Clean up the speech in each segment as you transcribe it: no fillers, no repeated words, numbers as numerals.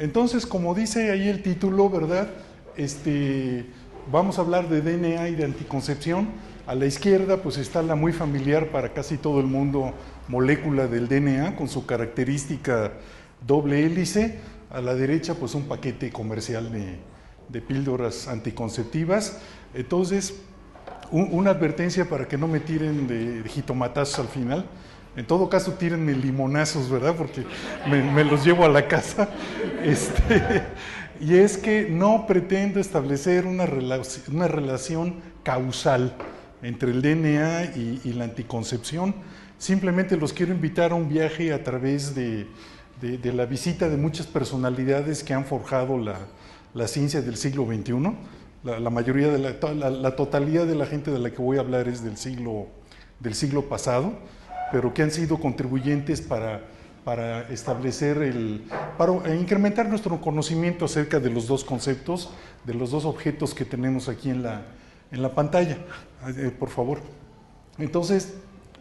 Entonces, como dice ahí el título, ¿verdad? Vamos a hablar de DNA y de anticoncepción. A la izquierda, pues está la muy familiar para casi todo el mundo molécula del DNA, con su característica doble hélice. A la derecha, pues un paquete comercial de píldoras anticonceptivas. Entonces, una advertencia para que no me tiren de jitomatazos al final. En todo caso, tírenme limonazos, ¿verdad? Porque me los llevo a la casa. Y es que no pretendo establecer una relación causal entre el DNA y la anticoncepción. Simplemente los quiero invitar a un viaje a través de la visita de muchas personalidades que han forjado la ciencia del siglo XXI. La mayoría la totalidad de la gente de la que voy a hablar es del siglo pasado, pero que han sido contribuyentes para establecer para incrementar nuestro conocimiento acerca de los dos conceptos, de los dos objetos que tenemos aquí en la pantalla. Por favor. Entonces,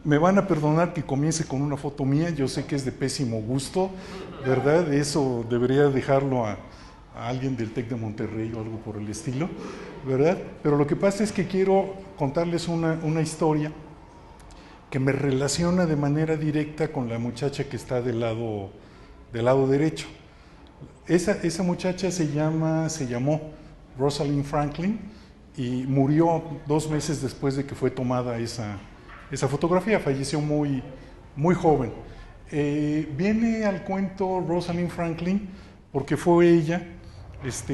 me van a perdonar que comience con una foto mía, yo sé que es de pésimo gusto, ¿verdad? Eso debería dejarlo a alguien del TEC de Monterrey o algo por el estilo, ¿verdad? Pero lo que pasa es que quiero contarles una historia que me relaciona de manera directa con la muchacha que está del lado derecho. Esa muchacha se llamó Rosalind Franklin y murió 2 meses después de que fue tomada esa fotografía, falleció muy, muy joven. Viene al cuento Rosalind Franklin porque fue ella,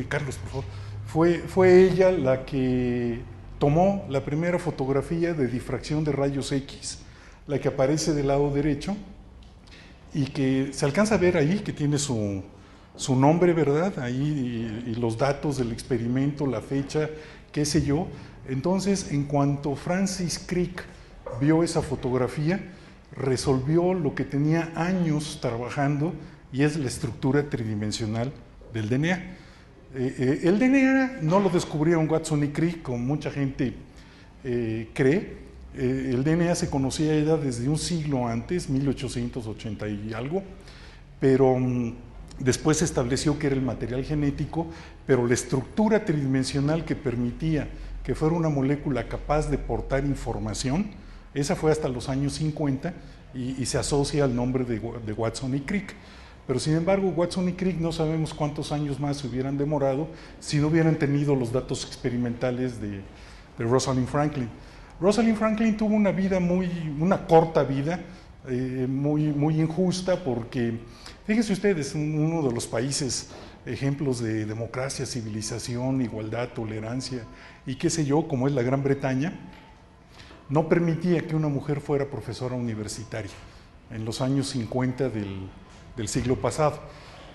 Carlos, por favor, fue ella la que tomó la primera fotografía de difracción de rayos X, la que aparece del lado derecho y que se alcanza a ver ahí, que tiene su nombre, ¿verdad? Ahí y los datos del experimento, la fecha, qué sé yo. Entonces, en cuanto Francis Crick vio esa fotografía, resolvió lo que tenía años trabajando y es la estructura tridimensional del DNA. El DNA no lo descubrieron Watson y Crick, como mucha gente cree. El DNA se conocía ya desde un siglo antes, 1880 y algo, pero después se estableció que era el material genético, pero la estructura tridimensional que permitía que fuera una molécula capaz de portar información, esa fue hasta los años 50 y se asocia al nombre de Watson y Crick. Pero sin embargo, Watson y Crick no sabemos cuántos años más se hubieran demorado si no hubieran tenido los datos experimentales de Rosalind Franklin. Rosalind Franklin tuvo una corta vida, muy injusta, porque fíjense ustedes, uno de los países ejemplos de democracia, civilización, igualdad, tolerancia y qué sé yo, como es la Gran Bretaña, no permitía que una mujer fuera profesora universitaria en los años 50 del siglo pasado.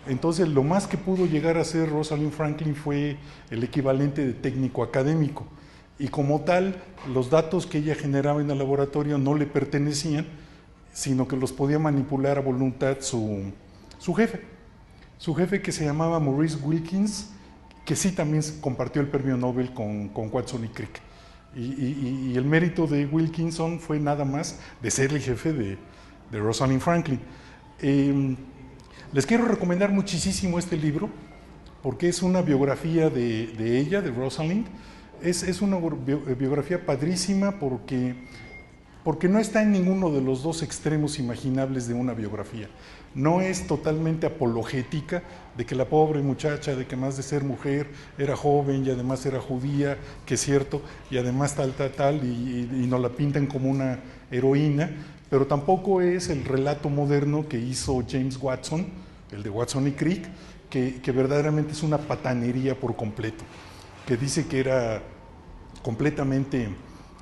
Entonces, lo más que pudo llegar a ser Rosalind Franklin fue el equivalente de técnico académico. Y como tal, los datos que ella generaba en el laboratorio no le pertenecían, sino que los podía manipular a voluntad su jefe. Su jefe, que se llamaba Maurice Wilkins, que sí también compartió el premio Nobel con Watson y Crick. Y el mérito de Wilkinson fue nada más de ser el jefe de Rosalind Franklin. Les quiero recomendar muchísimo este libro, porque es una biografía de ella, de Rosalind. Es una biografía padrísima porque no está en ninguno de los dos extremos imaginables de una biografía. No es totalmente apologética de que la pobre muchacha, de que más de ser mujer, era joven y además era judía, que es cierto, y además tal, y nos la pintan como una heroína, pero tampoco es el relato moderno que hizo James Watson, el de Watson y Crick, que verdaderamente es una patanería por completo, que dice que era completamente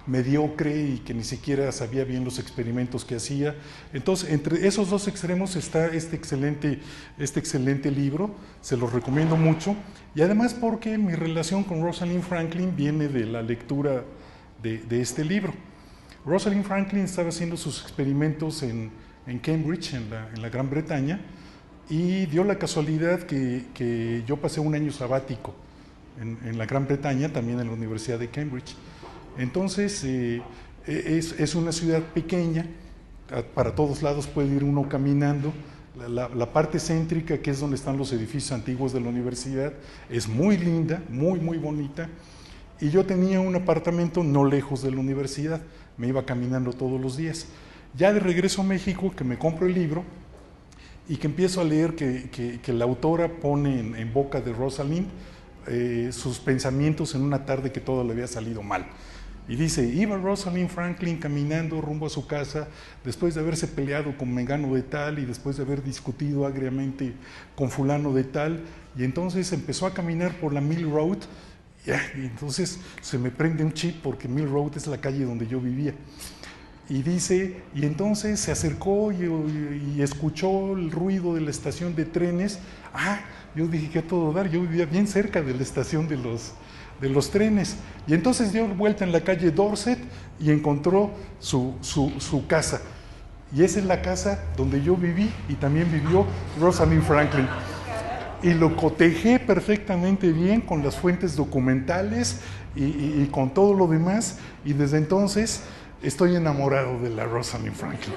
mediocre y que ni siquiera sabía bien los experimentos que hacía. Entonces, entre esos dos extremos está este excelente libro, se los recomiendo mucho, y además porque mi relación con Rosalind Franklin viene de la lectura de este libro. Rosalind Franklin estaba haciendo sus experimentos en Cambridge, en la Gran Bretaña, y dio la casualidad que yo pasé un año sabático en la Gran Bretaña, también en la Universidad de Cambridge. Entonces, es una ciudad pequeña, para todos lados puede ir uno caminando, La parte céntrica, que es donde están los edificios antiguos de la universidad, es muy linda, muy bonita. Y yo tenía un apartamento no lejos de la universidad, me iba caminando todos los días. Ya de regreso a México, que me compro el libro y que empiezo a leer que la autora pone en boca de Rosalind sus pensamientos en una tarde que todo le había salido mal. Y dice, iba Rosalind Franklin caminando rumbo a su casa después de haberse peleado con Mengano de tal y después de haber discutido agriamente con fulano de tal, y entonces empezó a caminar por la Mill Road, y entonces se me prende un chip porque Mill Road es la calle donde yo vivía. Y dice, y entonces se acercó y escuchó el ruido de la estación de trenes. Yo dije que a todo dar, yo vivía bien cerca de la estación de los trenes. Y entonces dio vuelta en la calle Dorset y encontró su casa. Y esa es la casa donde yo viví y también vivió Rosalind Franklin. Y lo cotejé perfectamente bien con las fuentes documentales y con todo lo demás. Y desde entonces estoy enamorado de la Rosalind Franklin.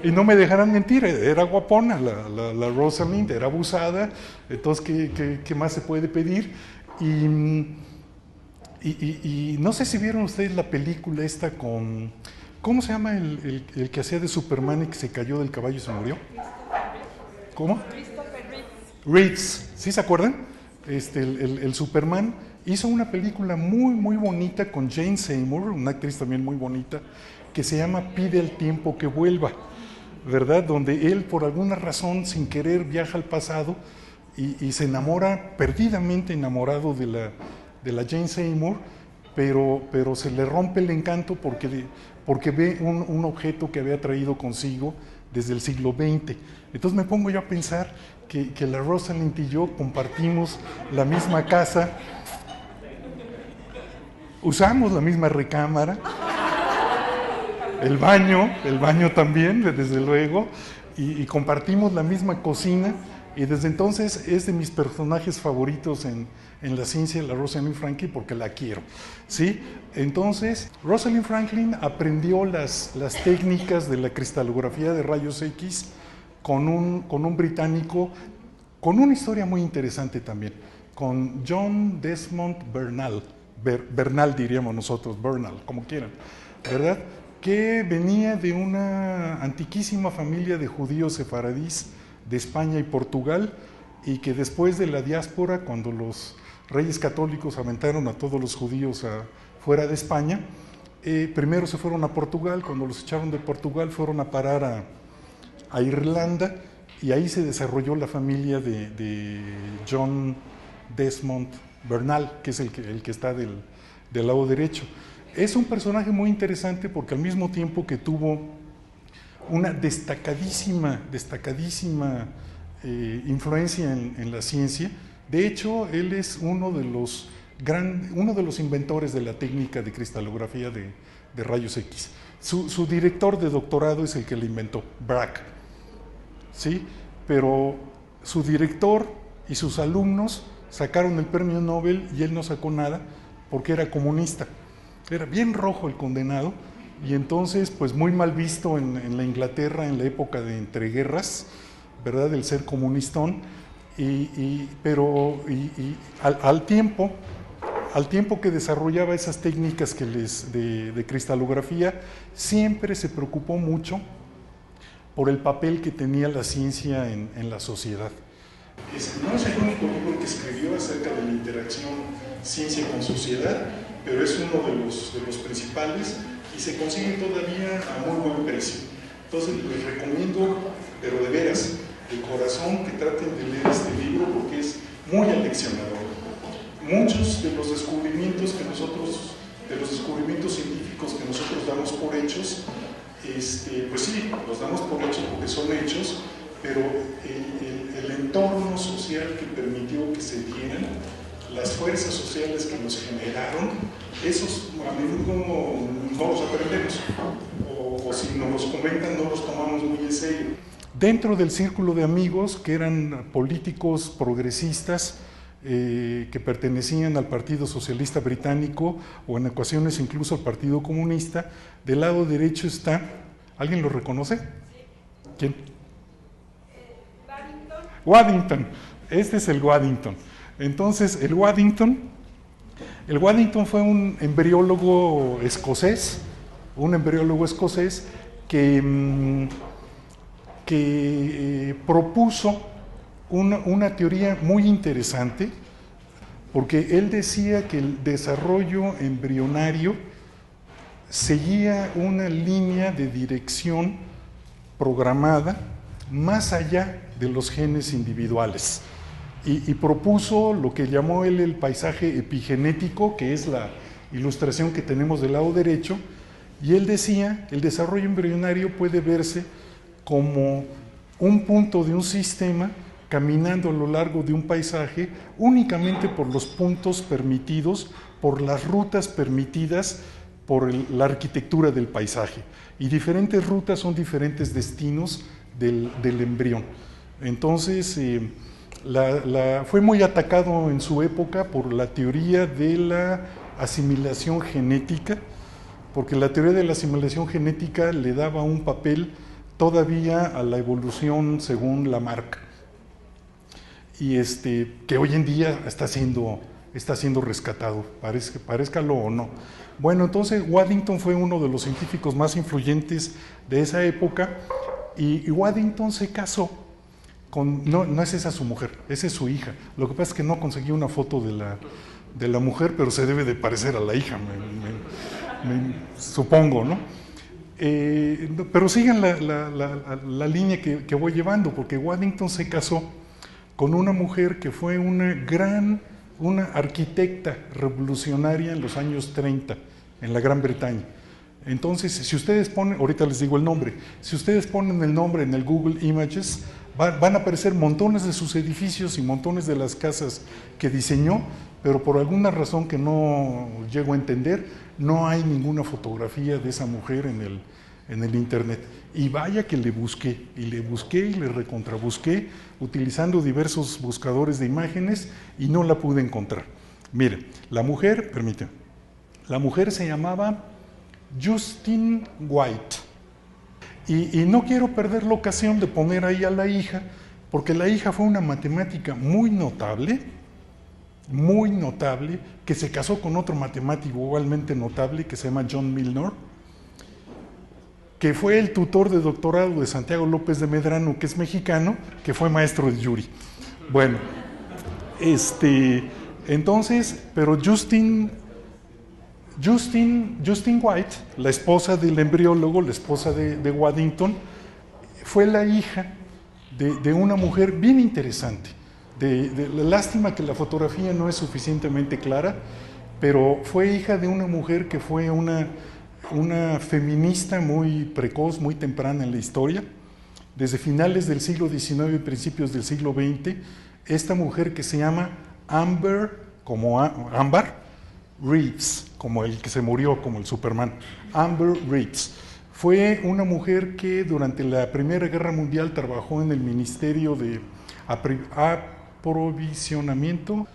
Y no me dejarán mentir, era guapona la Rosalind, era abusada, entonces ¿qué más se puede pedir? Y no sé si vieron ustedes la película esta con... ¿Cómo se llama el que hacía de Superman y que se cayó del caballo y se murió? ¿Cómo? Christopher Reeves, ¿sí se acuerdan? El Superman hizo una película muy bonita con Jane Seymour, una actriz también muy bonita, que se llama Pide el tiempo que vuelva, ¿verdad? Donde él, por alguna razón, sin querer, viaja al pasado y se enamora, perdidamente enamorado de la Jane Seymour, pero se le rompe el encanto porque ve un objeto que había traído consigo desde el siglo XX. Entonces me pongo yo a pensar que la Rosalind y yo compartimos la misma casa, usamos la misma recámara, el baño también, desde luego, y compartimos la misma cocina, y desde entonces es de mis personajes favoritos en la ciencia, la Rosalind Franklin, porque la quiero, ¿sí? Entonces, Rosalind Franklin aprendió las técnicas de la cristalografía de rayos X con un británico, con una historia muy interesante también, con John Desmond Bernal, Bernal diríamos nosotros, Bernal, como quieran, ¿verdad? Que venía de una antiquísima familia de judíos sefaradís de España y Portugal, y que después de la diáspora, cuando los reyes católicos aventaron a todos los judíos fuera de España, primero se fueron a Portugal. Cuando los echaron de Portugal fueron a parar a Irlanda, y ahí se desarrolló la familia de John Desmond Bernal, que es el que está del lado derecho. Es un personaje muy interesante porque al mismo tiempo que tuvo una destacadísima influencia en la ciencia, de hecho él es uno de los inventores de la técnica de cristalografía de rayos X. Su director de doctorado es el que le inventó, Bragg, ¿sí? Pero su director y sus alumnos sacaron el premio Nobel y él no sacó nada porque era comunista. Era bien rojo el condenado, y entonces pues muy mal visto en la Inglaterra en la época de entreguerras, ¿verdad? El ser comunistón, pero al tiempo que desarrollaba esas técnicas de cristalografía, siempre se preocupó mucho por el papel que tenía la ciencia en la sociedad. No es el único libro que escribió acerca de la interacción ciencia con sociedad, pero es uno de los principales y se consigue todavía a muy buen precio. Entonces les recomiendo, pero de veras, de corazón, que traten de leer este libro porque es muy aleccionador. Muchos de los descubrimientos científicos que nosotros damos por hechos, pues sí, los damos por hechos porque son hechos, pero el entorno social que permitió que se dieran, las fuerzas sociales que nos generaron, esos a menudo no los aprendemos, o si nos los comentan no los tomamos muy en serio. Dentro del círculo de amigos, que eran políticos progresistas, que pertenecían al Partido Socialista Británico o en ocasiones incluso al Partido Comunista, del lado derecho está, ¿alguien lo reconoce? ¿Quién? Waddington. Este es el Waddington. Entonces, el Waddington fue un embriólogo escocés, que propuso una teoría muy interesante, porque él decía que el desarrollo embrionario seguía una línea de dirección programada más allá de los genes individuales. Y propuso lo que llamó él el paisaje epigenético, que es la ilustración que tenemos del lado derecho, y él decía, el desarrollo embrionario puede verse como un punto de un sistema caminando a lo largo de un paisaje únicamente por los puntos permitidos, por las rutas permitidas por la arquitectura del paisaje. Y diferentes rutas son diferentes destinos del embrión. Entonces, fue muy atacado en su época por la teoría de la asimilación genética, porque la teoría de la asimilación genética le daba un papel todavía a la evolución según Lamarck, y que hoy en día está siendo rescatado, parezcalo o no. Bueno, entonces Waddington fue uno de los científicos más influyentes de esa época, y Waddington se casó no es esa su mujer, esa es su hija. Lo que pasa es que no conseguí una foto de la mujer, pero se debe de parecer a la hija, supongo, ¿no? Pero sigan la línea que voy llevando, porque Waddington se casó con una mujer que fue una arquitecta revolucionaria en los años 30 en la Gran Bretaña. Entonces, si ustedes ponen, ahorita les digo el nombre, si ustedes ponen el nombre en el Google Images, van a aparecer montones de sus edificios y montones de las casas que diseñó, pero por alguna razón que no llego a entender, no hay ninguna fotografía de esa mujer en el internet. Y vaya que le busqué y le recontrabusqué utilizando diversos buscadores de imágenes y no la pude encontrar. Mire, la mujer se llamaba Justine White. Y no quiero perder la ocasión de poner ahí a la hija, porque la hija fue una matemática muy notable, que se casó con otro matemático igualmente notable que se llama John Milnor, que fue el tutor de doctorado de Santiago López de Medrano, que es mexicano, que fue maestro de Yuri. Bueno, entonces, pero Justine White, la esposa del embriólogo, la esposa de Waddington, fue la hija de una mujer bien interesante. Lástima que la fotografía no es suficientemente clara, pero fue hija de una mujer que fue una feminista muy precoz, muy temprana en la historia. Desde finales del siglo XIX y principios del siglo XX, esta mujer que se llama Amber, como Ámbar, Reeves, como el que se murió, como el Superman, Amber Reeves. Fue una mujer que durante la Primera Guerra Mundial trabajó en el Ministerio de Aprovisionamiento,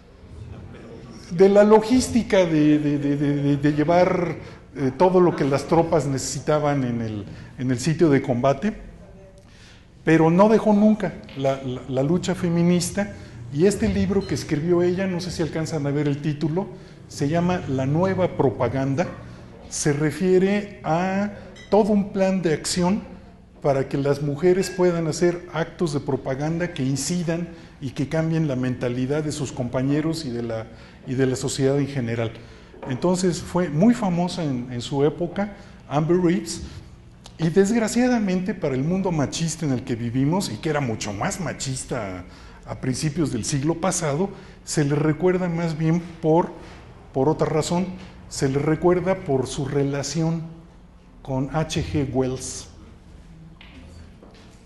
de la logística de llevar todo lo que las tropas necesitaban en el sitio de combate, pero no dejó nunca la lucha feminista, y este libro que escribió ella, no sé si alcanzan a ver el título, se llama La Nueva Propaganda. Se refiere a todo un plan de acción para que las mujeres puedan hacer actos de propaganda que incidan y que cambien la mentalidad de sus compañeros y de la sociedad en general. Entonces fue muy famosa en su época, Amber Reeves, y desgraciadamente para el mundo machista en el que vivimos, y que era mucho más machista a principios del siglo pasado, se le recuerda más bien por otra razón. Se le recuerda por su relación con H.G. Wells.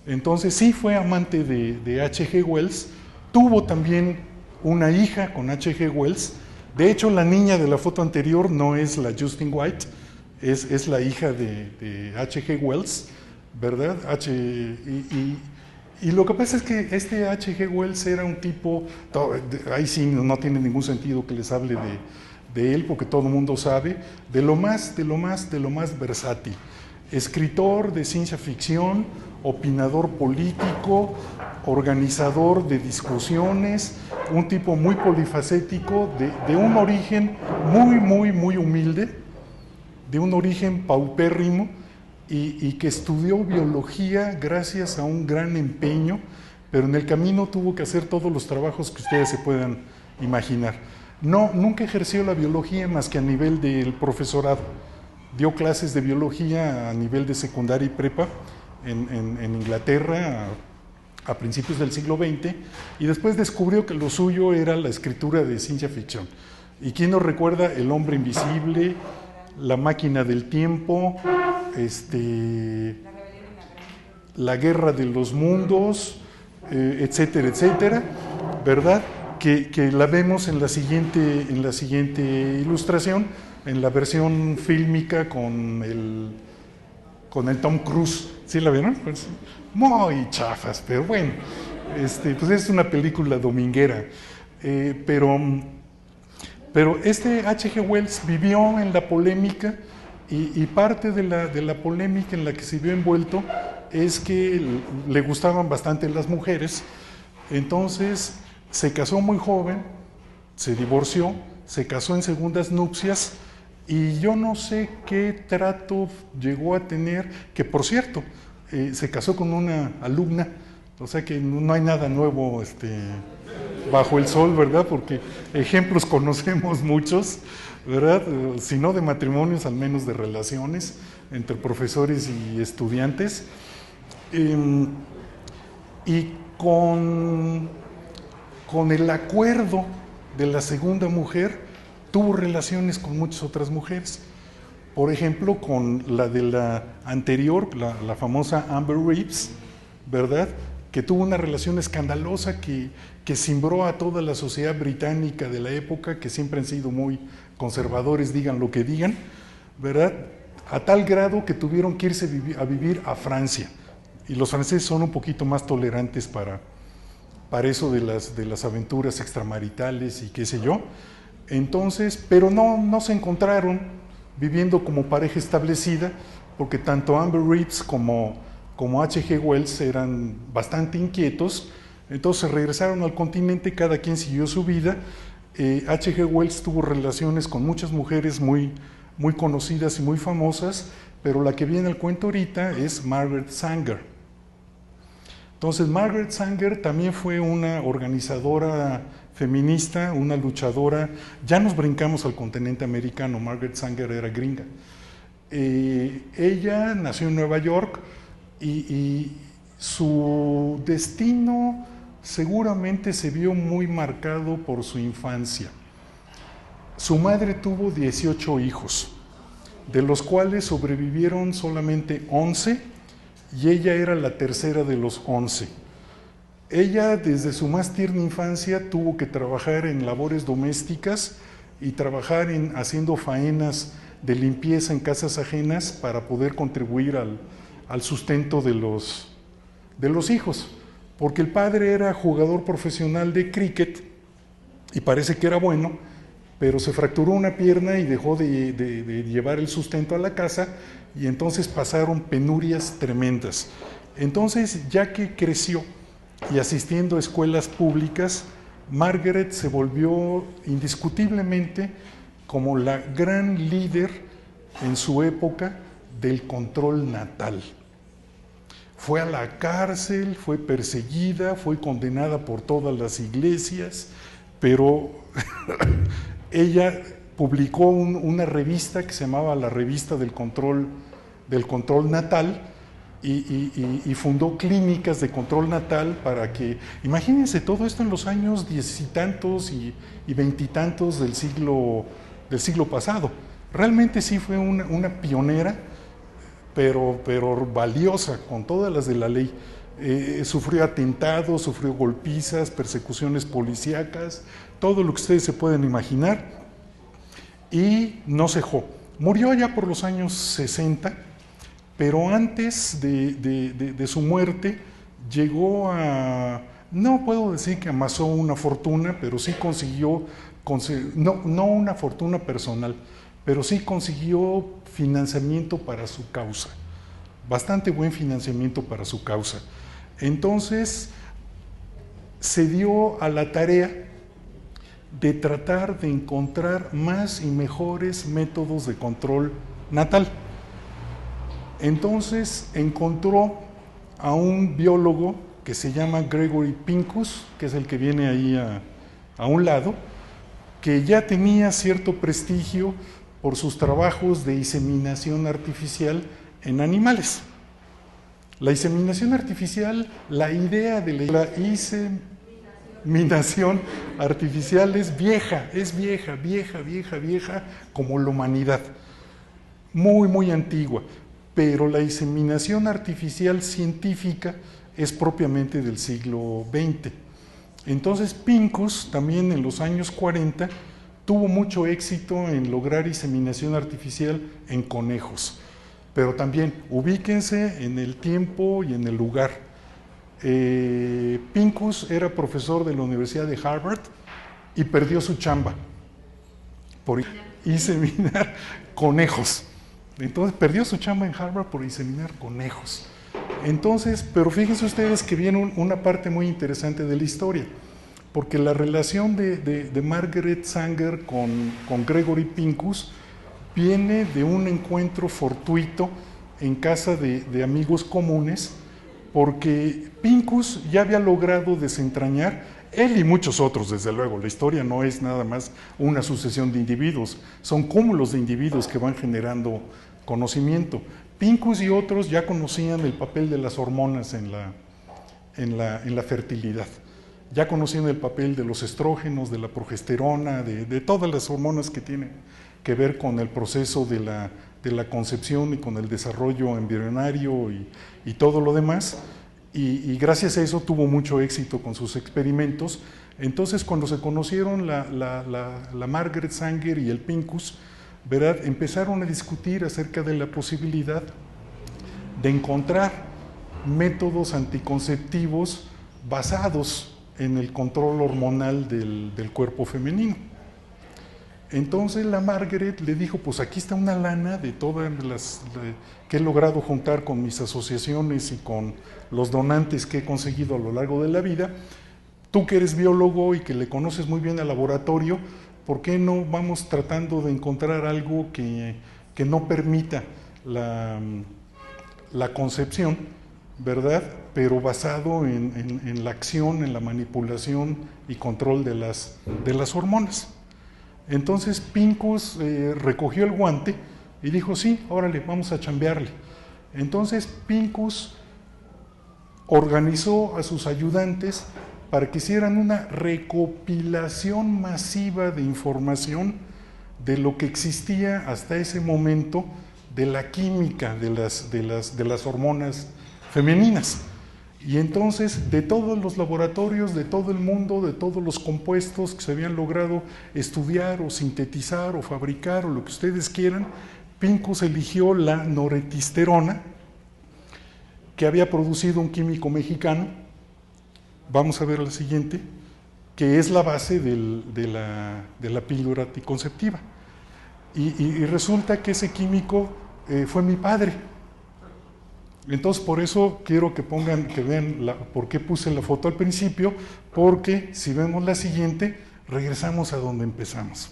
Entonces sí fue amante de H.G. Wells, tuvo también una hija con H.G. Wells. De hecho, la niña de la foto anterior no es la Justine White, es la hija de H.G. Wells, ¿verdad? Y lo que pasa es que este H.G. Wells era un tipo, ahí sí no tiene ningún sentido que les hable de él, porque todo el mundo sabe, de lo más versátil. Escritor de ciencia ficción, opinador político, organizador de discusiones, un tipo muy polifacético, de un origen muy humilde, de un origen paupérrimo, y que estudió biología gracias a un gran empeño, pero en el camino tuvo que hacer todos los trabajos que ustedes se puedan imaginar. No, nunca ejerció la biología más que a nivel del profesorado. Dio clases de biología a nivel de secundaria y prepa en Inglaterra a principios del siglo XX, y después descubrió que lo suyo era la escritura de ciencia ficción. ¿Y quién nos recuerda? El hombre invisible, La máquina del tiempo, La guerra de los mundos, etcétera, etcétera, ¿verdad? Que la vemos en la siguiente ilustración, en la versión fílmica con el Tom Cruise. ¿Sí la vieron? Pues, muy chafas, pero bueno, pues es una película dominguera. Pero H.G. Wells vivió en la polémica, y parte de la polémica en la que se vio envuelto es que le gustaban bastante las mujeres. Entonces se casó muy joven, se divorció, se casó en segundas nupcias, y yo no sé qué trato llegó a tener, que por cierto, se casó con una alumna, o sea que no hay nada nuevo bajo el sol, ¿verdad? Porque ejemplos conocemos muchos, ¿verdad? Si no de matrimonios, al menos de relaciones entre profesores y estudiantes. Y con el acuerdo de la segunda mujer, tuvo relaciones con muchas otras mujeres. Por ejemplo, con la de la anterior, la famosa Amber Reeves, ¿verdad? Que tuvo una relación escandalosa que cimbró a toda la sociedad británica de la época, que siempre han sido muy conservadores, digan lo que digan, ¿verdad? A tal grado que tuvieron que irse a vivir a Francia. Y los franceses son un poquito más tolerantes para eso de las aventuras extramaritales y qué sé yo. Entonces, pero no se encontraron viviendo como pareja establecida, porque tanto Amber Reeves como H.G. Wells eran bastante inquietos. Entonces regresaron al continente, cada quien siguió su vida. H.G. Wells tuvo relaciones con muchas mujeres muy conocidas y muy famosas, pero la que viene al cuento ahorita es Margaret Sanger. Entonces, Margaret Sanger también fue una organizadora feminista, una luchadora. Ya nos brincamos al continente americano. Margaret Sanger era gringa. Ella nació en Nueva York, y su destino seguramente se vio muy marcado por su infancia. Su madre tuvo 18 hijos, de los cuales sobrevivieron solamente 11, y ella era la tercera de los 11. Ella, desde su más tierna infancia, tuvo que trabajar en labores domésticas y trabajar haciendo faenas de limpieza en casas ajenas para poder contribuir al sustento de los hijos, porque el padre era jugador profesional de cricket y parece que era bueno, pero se fracturó una pierna y dejó de llevar el sustento a la casa, y entonces pasaron penurias tremendas. Entonces, ya que creció y asistiendo a escuelas públicas, Margaret se volvió indiscutiblemente como la gran líder en su época del control natal. Fue a la cárcel, fue perseguida, fue condenada por todas las iglesias, pero ella publicó una revista que se llamaba la Revista del Control Natal, y fundó clínicas de control natal para que, imagínense todo esto en los años 10 y tantos y 20 y tantos del siglo pasado. Realmente sí fue una pionera, pero valiosa, con todas las de la ley. Sufrió atentados, sufrió golpizas, persecuciones policíacas, todo lo que ustedes se pueden imaginar, y no cejó. Murió ya por los años 60, pero antes de su muerte llegó no puedo decir que amasó una fortuna, pero sí consiguió, no una fortuna personal, pero sí consiguió financiamiento para su causa, bastante buen financiamiento para su causa. Entonces, se dio a la tarea de tratar de encontrar más y mejores métodos de control natal. Entonces encontró a un biólogo que se llama Gregory Pincus, que es el que viene ahí a un lado, que ya tenía cierto prestigio por sus trabajos de inseminación artificial en animales. La inseminación artificial, la idea de la inseminación artificial es vieja, como la humanidad, muy antigua, pero la inseminación artificial científica es propiamente del siglo XX. Entonces Pincus, también en los años 40, tuvo mucho éxito en lograr inseminación artificial en conejos. Pero también ubíquense en el tiempo y en el lugar. Pincus era profesor de la Universidad de Harvard y perdió su chamba por inseminar conejos. Entonces perdió su chamba en Harvard por inseminar conejos. Entonces, pero fíjense ustedes que viene una parte muy interesante de la historia, porque la relación de Margaret Sanger con Gregory Pincus viene de un encuentro fortuito en casa de amigos comunes, porque Pincus ya había logrado desentrañar, él y muchos otros, desde luego, la historia no es nada más una sucesión de individuos, son cúmulos de individuos que van generando conocimiento. Pincus y otros ya conocían el papel de las hormonas en la fertilidad, ya conocían el papel de los estrógenos, de la progesterona, de todas las hormonas que tienen que ver con el proceso de la concepción y con el desarrollo embrionario y todo lo demás, y gracias a eso tuvo mucho éxito con sus experimentos. Entonces, cuando se conocieron la Margaret Sanger y el Pincus, ¿verdad?, empezaron a discutir acerca de la posibilidad de encontrar métodos anticonceptivos basados en el control hormonal del cuerpo femenino. Entonces la Margaret le dijo, pues aquí está una lana de todas las que he logrado juntar con mis asociaciones y con los donantes que he conseguido a lo largo de la vida. Tú que eres biólogo y que le conoces muy bien al laboratorio, ¿por qué no vamos tratando de encontrar algo que no permita la concepción, ¿verdad?, pero basado en la acción, en la manipulación y control de las hormonas? Entonces Pincus recogió el guante y dijo, sí, órale, vamos a chambearle. Entonces Pincus organizó a sus ayudantes para que hicieran una recopilación masiva de información de lo que existía hasta ese momento de la química de las hormonas femeninas. Y entonces, de todos los laboratorios, de todo el mundo, de todos los compuestos que se habían logrado estudiar o sintetizar o fabricar o lo que ustedes quieran, Pincus eligió la noretisterona, que había producido un químico mexicano. Vamos a ver la siguiente, que es la base de la píldora anticonceptiva. Y resulta que ese químico fue mi padre. Entonces, por eso quiero que vean por qué puse la foto al principio, porque si vemos la siguiente, regresamos a donde empezamos.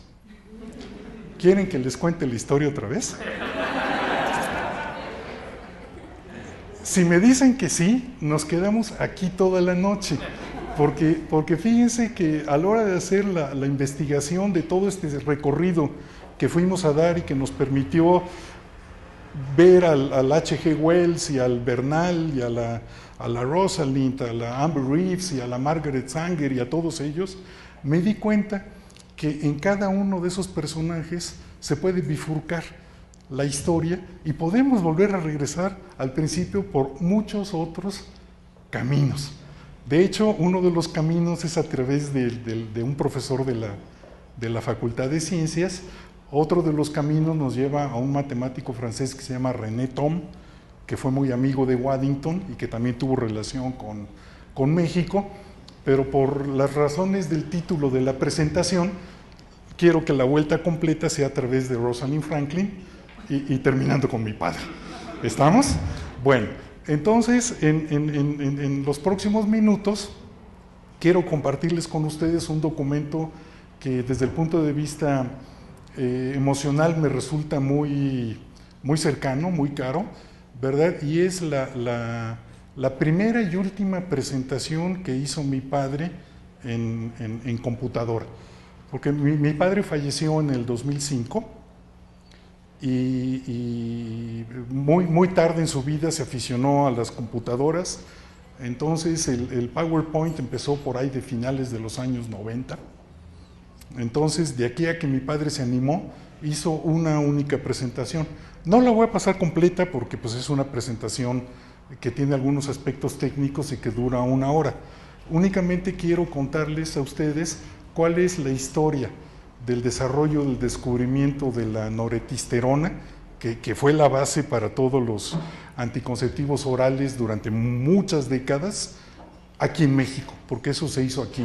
¿Quieren que les cuente la historia otra vez? Si me dicen que sí, nos quedamos aquí toda la noche, porque fíjense que a la hora de hacer la investigación de todo este recorrido que fuimos a dar y que nos permitió ver al H.G. Wells y al Bernal y a la Rosalind, a la Amber Reeves y a la Margaret Sanger y a todos ellos, me di cuenta que en cada uno de esos personajes se puede bifurcar la historia y podemos volver a regresar al principio por muchos otros caminos. De hecho, uno de los caminos es a través de un profesor de la Facultad de Ciencias. Otro de los caminos nos lleva a un matemático francés que se llama René Thom, que fue muy amigo de Waddington y que también tuvo relación con México, pero por las razones del título de la presentación, quiero que la vuelta completa sea a través de Rosalind Franklin y terminando con mi padre. ¿Estamos? Bueno, entonces en los próximos minutos quiero compartirles con ustedes un documento que desde el punto de vista emocional me resulta muy cercano, muy caro, ¿verdad? Y es la primera y última presentación que hizo mi padre en computadora. Porque mi padre falleció en el 2005 y muy tarde en su vida se aficionó a las computadoras. Entonces el PowerPoint empezó por ahí de finales de los años 90. Entonces, de aquí a que mi padre se animó, hizo una única presentación. No la voy a pasar completa porque pues, es una presentación que tiene algunos aspectos técnicos y que dura 1 hora. Únicamente quiero contarles a ustedes cuál es la historia del desarrollo, del descubrimiento de la noretisterona, que fue la base para todos los anticonceptivos orales durante muchas décadas aquí en México, porque eso se hizo aquí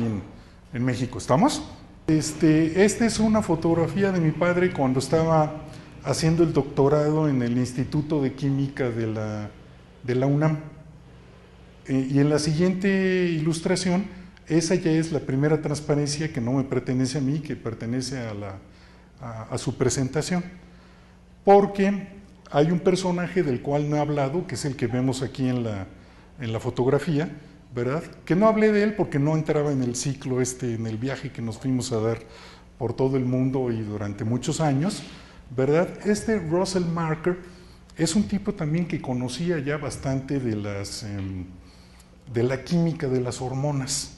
en México. ¿Estamos? Esta es una fotografía de mi padre cuando estaba haciendo el doctorado en el Instituto de Química de la UNAM. Y en la siguiente ilustración, esa ya es la primera transparencia que no me pertenece a mí, que pertenece a su presentación. Porque hay un personaje del cual no he hablado, que es el que vemos aquí en la fotografía, ¿verdad? Que no hablé de él porque no entraba en el ciclo en el viaje que nos fuimos a dar por todo el mundo y durante muchos años, ¿verdad? Russell Marker es un tipo también que conocía ya bastante de la química de las hormonas,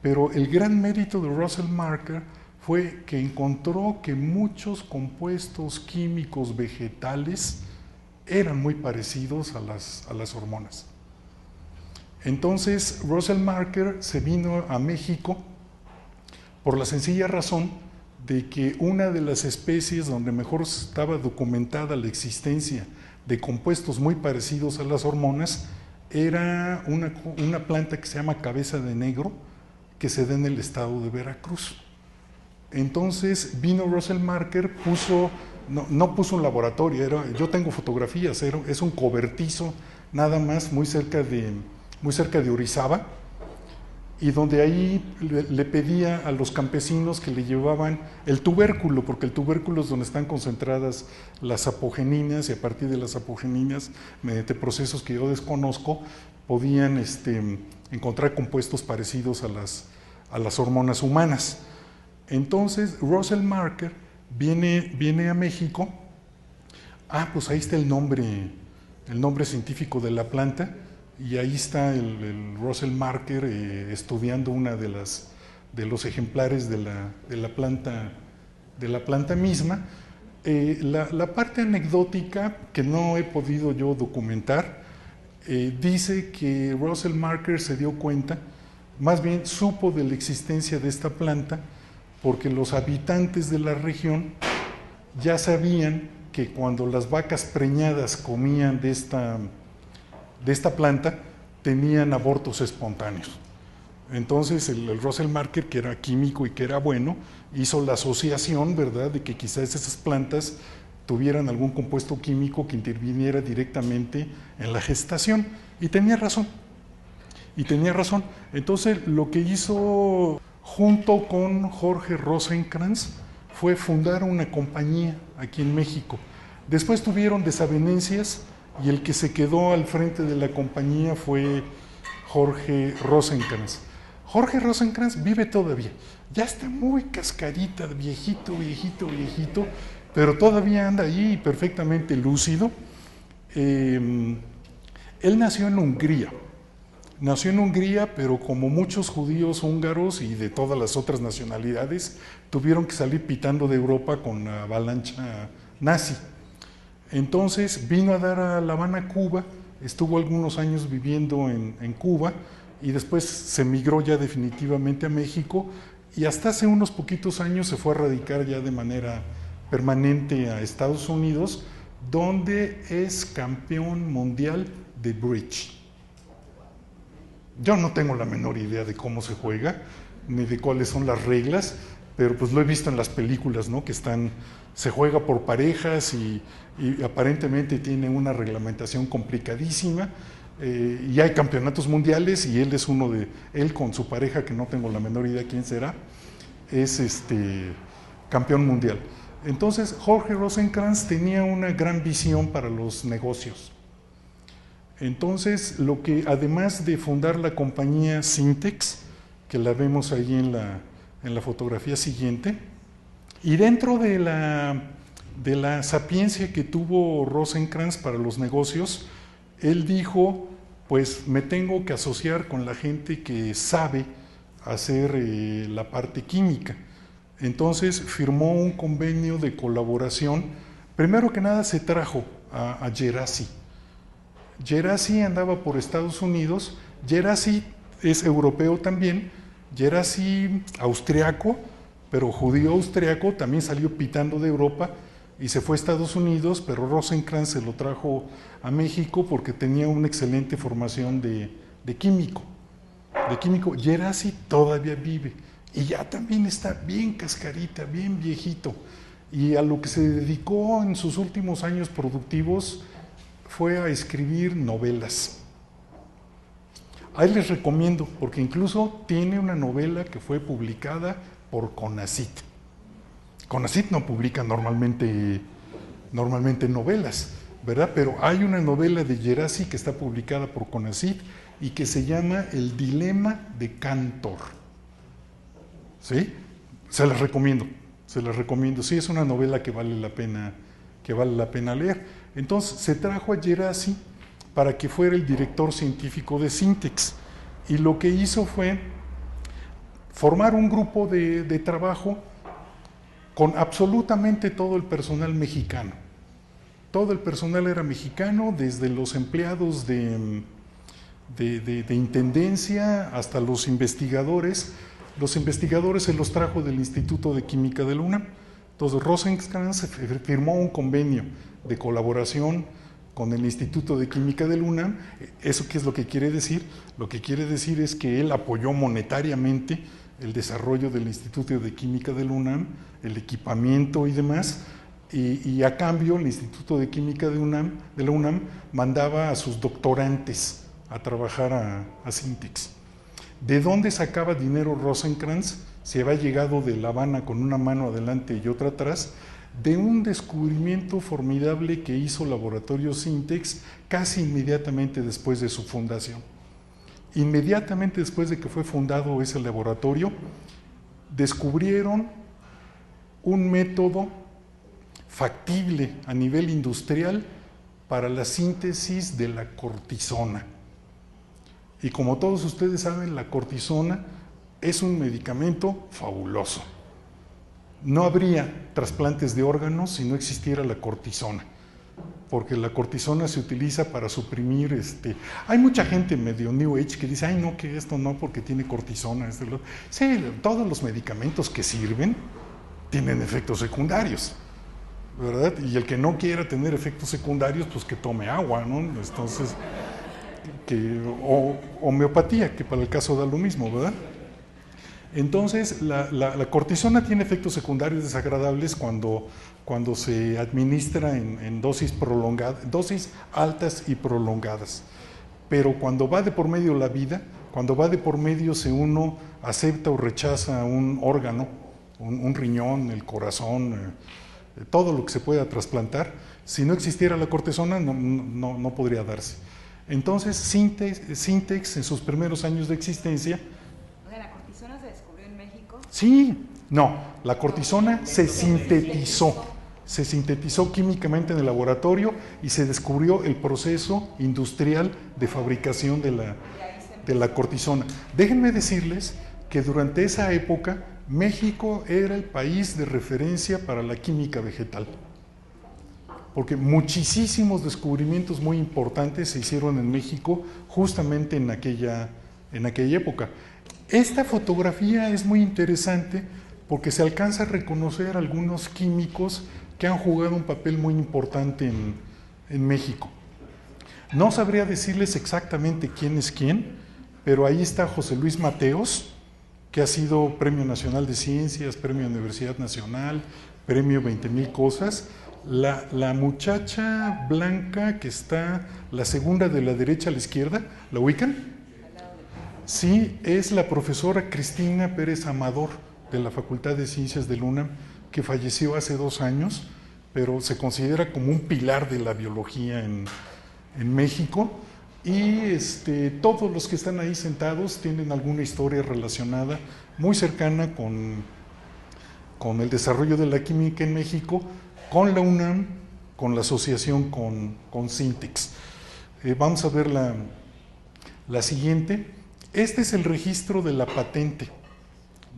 pero el gran mérito de Russell Marker fue que encontró que muchos compuestos químicos vegetales eran muy parecidos a las hormonas. Entonces, Russell Marker se vino a México por la sencilla razón de que una de las especies donde mejor estaba documentada la existencia de compuestos muy parecidos a las hormonas era una planta que se llama cabeza de negro, que se da en el estado de Veracruz. Entonces vino Russell Marker, no puso un laboratorio, yo tengo fotografías, es un cobertizo nada más muy cerca de Orizaba, y donde ahí le pedía a los campesinos que le llevaban el tubérculo, porque el tubérculo es donde están concentradas las apogeninas, y a partir de las apogeninas, mediante procesos que yo desconozco, podían encontrar compuestos parecidos a las hormonas humanas. Entonces Russell Marker viene a México. Pues ahí está el nombre científico de la planta, y ahí está el Russell Marker estudiando una de los ejemplares de la planta misma. La parte anecdótica que no he podido yo documentar dice que Russell Marker se dio cuenta, más bien supo de la existencia de esta planta, porque los habitantes de la región ya sabían que cuando las vacas preñadas comían de esta planta, tenían abortos espontáneos. Entonces el Russell Marker, que era químico y que era bueno, hizo la asociación, ¿verdad?, de que quizás esas plantas tuvieran algún compuesto químico que interviniera directamente en la gestación. Y tenía razón. Entonces lo que hizo junto con Jorge Rosenkrantz fue fundar una compañía aquí en México. Después tuvieron desavenencias y el que se quedó al frente de la compañía fue Jorge Rosenkrantz. Jorge Rosenkrantz vive todavía, ya está muy cascarita, viejito, pero todavía anda ahí perfectamente lúcido. Él nació en Hungría, pero como muchos judíos húngaros y de todas las otras nacionalidades, tuvieron que salir pitando de Europa con la avalancha nazi. Entonces vino a dar a La Habana, Cuba, estuvo algunos años viviendo en Cuba y después se migró ya definitivamente a México, y hasta hace unos poquitos años se fue a radicar ya de manera permanente a Estados Unidos, donde es campeón mundial de bridge. Yo no tengo la menor idea de cómo se juega, ni de cuáles son las reglas, pero pues lo he visto en las películas, ¿no? Que se juega por parejas y aparentemente tiene una reglamentación complicadísima, y hay campeonatos mundiales y él es él con su pareja, que no tengo la menor idea quién será, es campeón mundial. Entonces Jorge Rosenkrantz tenía una gran visión para los negocios. Entonces, además de fundar la compañía Syntex, que la vemos ahí en la fotografía siguiente, y dentro de la sapiencia que tuvo Rosenkrantz para los negocios, él dijo, pues me tengo que asociar con la gente que sabe hacer la parte química. Entonces firmó un convenio de colaboración. Primero que nada se trajo a Gerasi. Gerasi andaba por Estados Unidos. Gerasi es europeo también, Gerasi austriaco, pero judío austriaco, también salió pitando de Europa y se fue a Estados Unidos, pero Rosenkrantz se lo trajo a México porque tenía una excelente formación de químico. Gerasi todavía vive y ya también está bien cascarita, bien viejito, y a lo que se dedicó en sus últimos años productivos fue a escribir novelas. Ahí les recomiendo, porque incluso tiene una novela que fue publicada por CONACYT. CONACYT no publica normalmente novelas, ¿verdad? Pero hay una novela de Gerasi que está publicada por CONACYT y que se llama El dilema de Cantor. ¿Sí? Se las recomiendo. Sí, es una novela que vale la pena leer. Entonces se trajo a Gerasi para que fuera el director científico de Syntex, y lo que hizo fue formar un grupo de trabajo con absolutamente todo el personal mexicano. Todo el personal era mexicano, desde los empleados de intendencia hasta los investigadores. Los investigadores se los trajo del Instituto de Química de la UNAM. Entonces Rosenkrantz firmó un convenio de colaboración con el Instituto de Química de la UNAM. ¿Eso qué es lo que quiere decir? Lo que quiere decir es que él apoyó monetariamente el desarrollo del Instituto de Química de la UNAM, el equipamiento y demás, y a cambio el Instituto de Química de la UNAM mandaba a sus doctorantes a trabajar a Syntex. ¿De dónde sacaba dinero Rosenkrantz? Se había llegado de La Habana con una mano adelante y otra atrás, de un descubrimiento formidable que hizo Laboratorio Syntex casi inmediatamente después de su fundación. Inmediatamente después de que fue fundado ese laboratorio, descubrieron un método factible a nivel industrial para la síntesis de la cortisona. Y como todos ustedes saben, la cortisona es un medicamento fabuloso. No habría trasplantes de órganos si no existiera la cortisona, porque la cortisona se utiliza para suprimir, hay mucha gente medio New Age que dice, ay no, que esto no, porque tiene cortisona. Sí, todos los medicamentos que sirven tienen efectos secundarios, ¿verdad? Y el que no quiera tener efectos secundarios, pues que tome agua, ¿no? Entonces, o homeopatía, que para el caso da lo mismo, ¿verdad? Entonces, la cortisona tiene efectos secundarios desagradables cuando se administra en dosis prolongadas, dosis altas y prolongadas. Pero cuando va de por medio la vida, cuando va de por medio si uno acepta o rechaza un órgano, un riñón, el corazón, todo lo que se pueda trasplantar, si no existiera la cortisona no podría darse. Entonces, Syntex en sus primeros años de existencia... ¿La cortisona se descubrió en México? Sí, no, la cortisona se sintetizó químicamente en el laboratorio y se descubrió el proceso industrial de fabricación de la cortisona. Déjenme decirles que durante esa época México era el país de referencia para la química vegetal, porque muchísimos descubrimientos muy importantes se hicieron en México justamente en aquella época. Esta fotografía es muy interesante porque se alcanza a reconocer algunos químicos que han jugado un papel muy importante en México. No sabría decirles exactamente quién es quién, pero ahí está José Luis Mateos, que ha sido Premio Nacional de Ciencias, Premio Universidad Nacional, Premio 20,000 cosas. La muchacha blanca que está, la segunda de la derecha a la izquierda, ¿la ubican? Sí, es la profesora Cristina Pérez Amador, de la Facultad de Ciencias del UNAM, que falleció hace 2 años, pero se considera como un pilar de la biología en México. Y todos los que están ahí sentados tienen alguna historia relacionada muy cercana con el desarrollo de la química en México, con la UNAM, con la asociación con Sintex. Vamos a ver la siguiente. Este es el registro de la patente.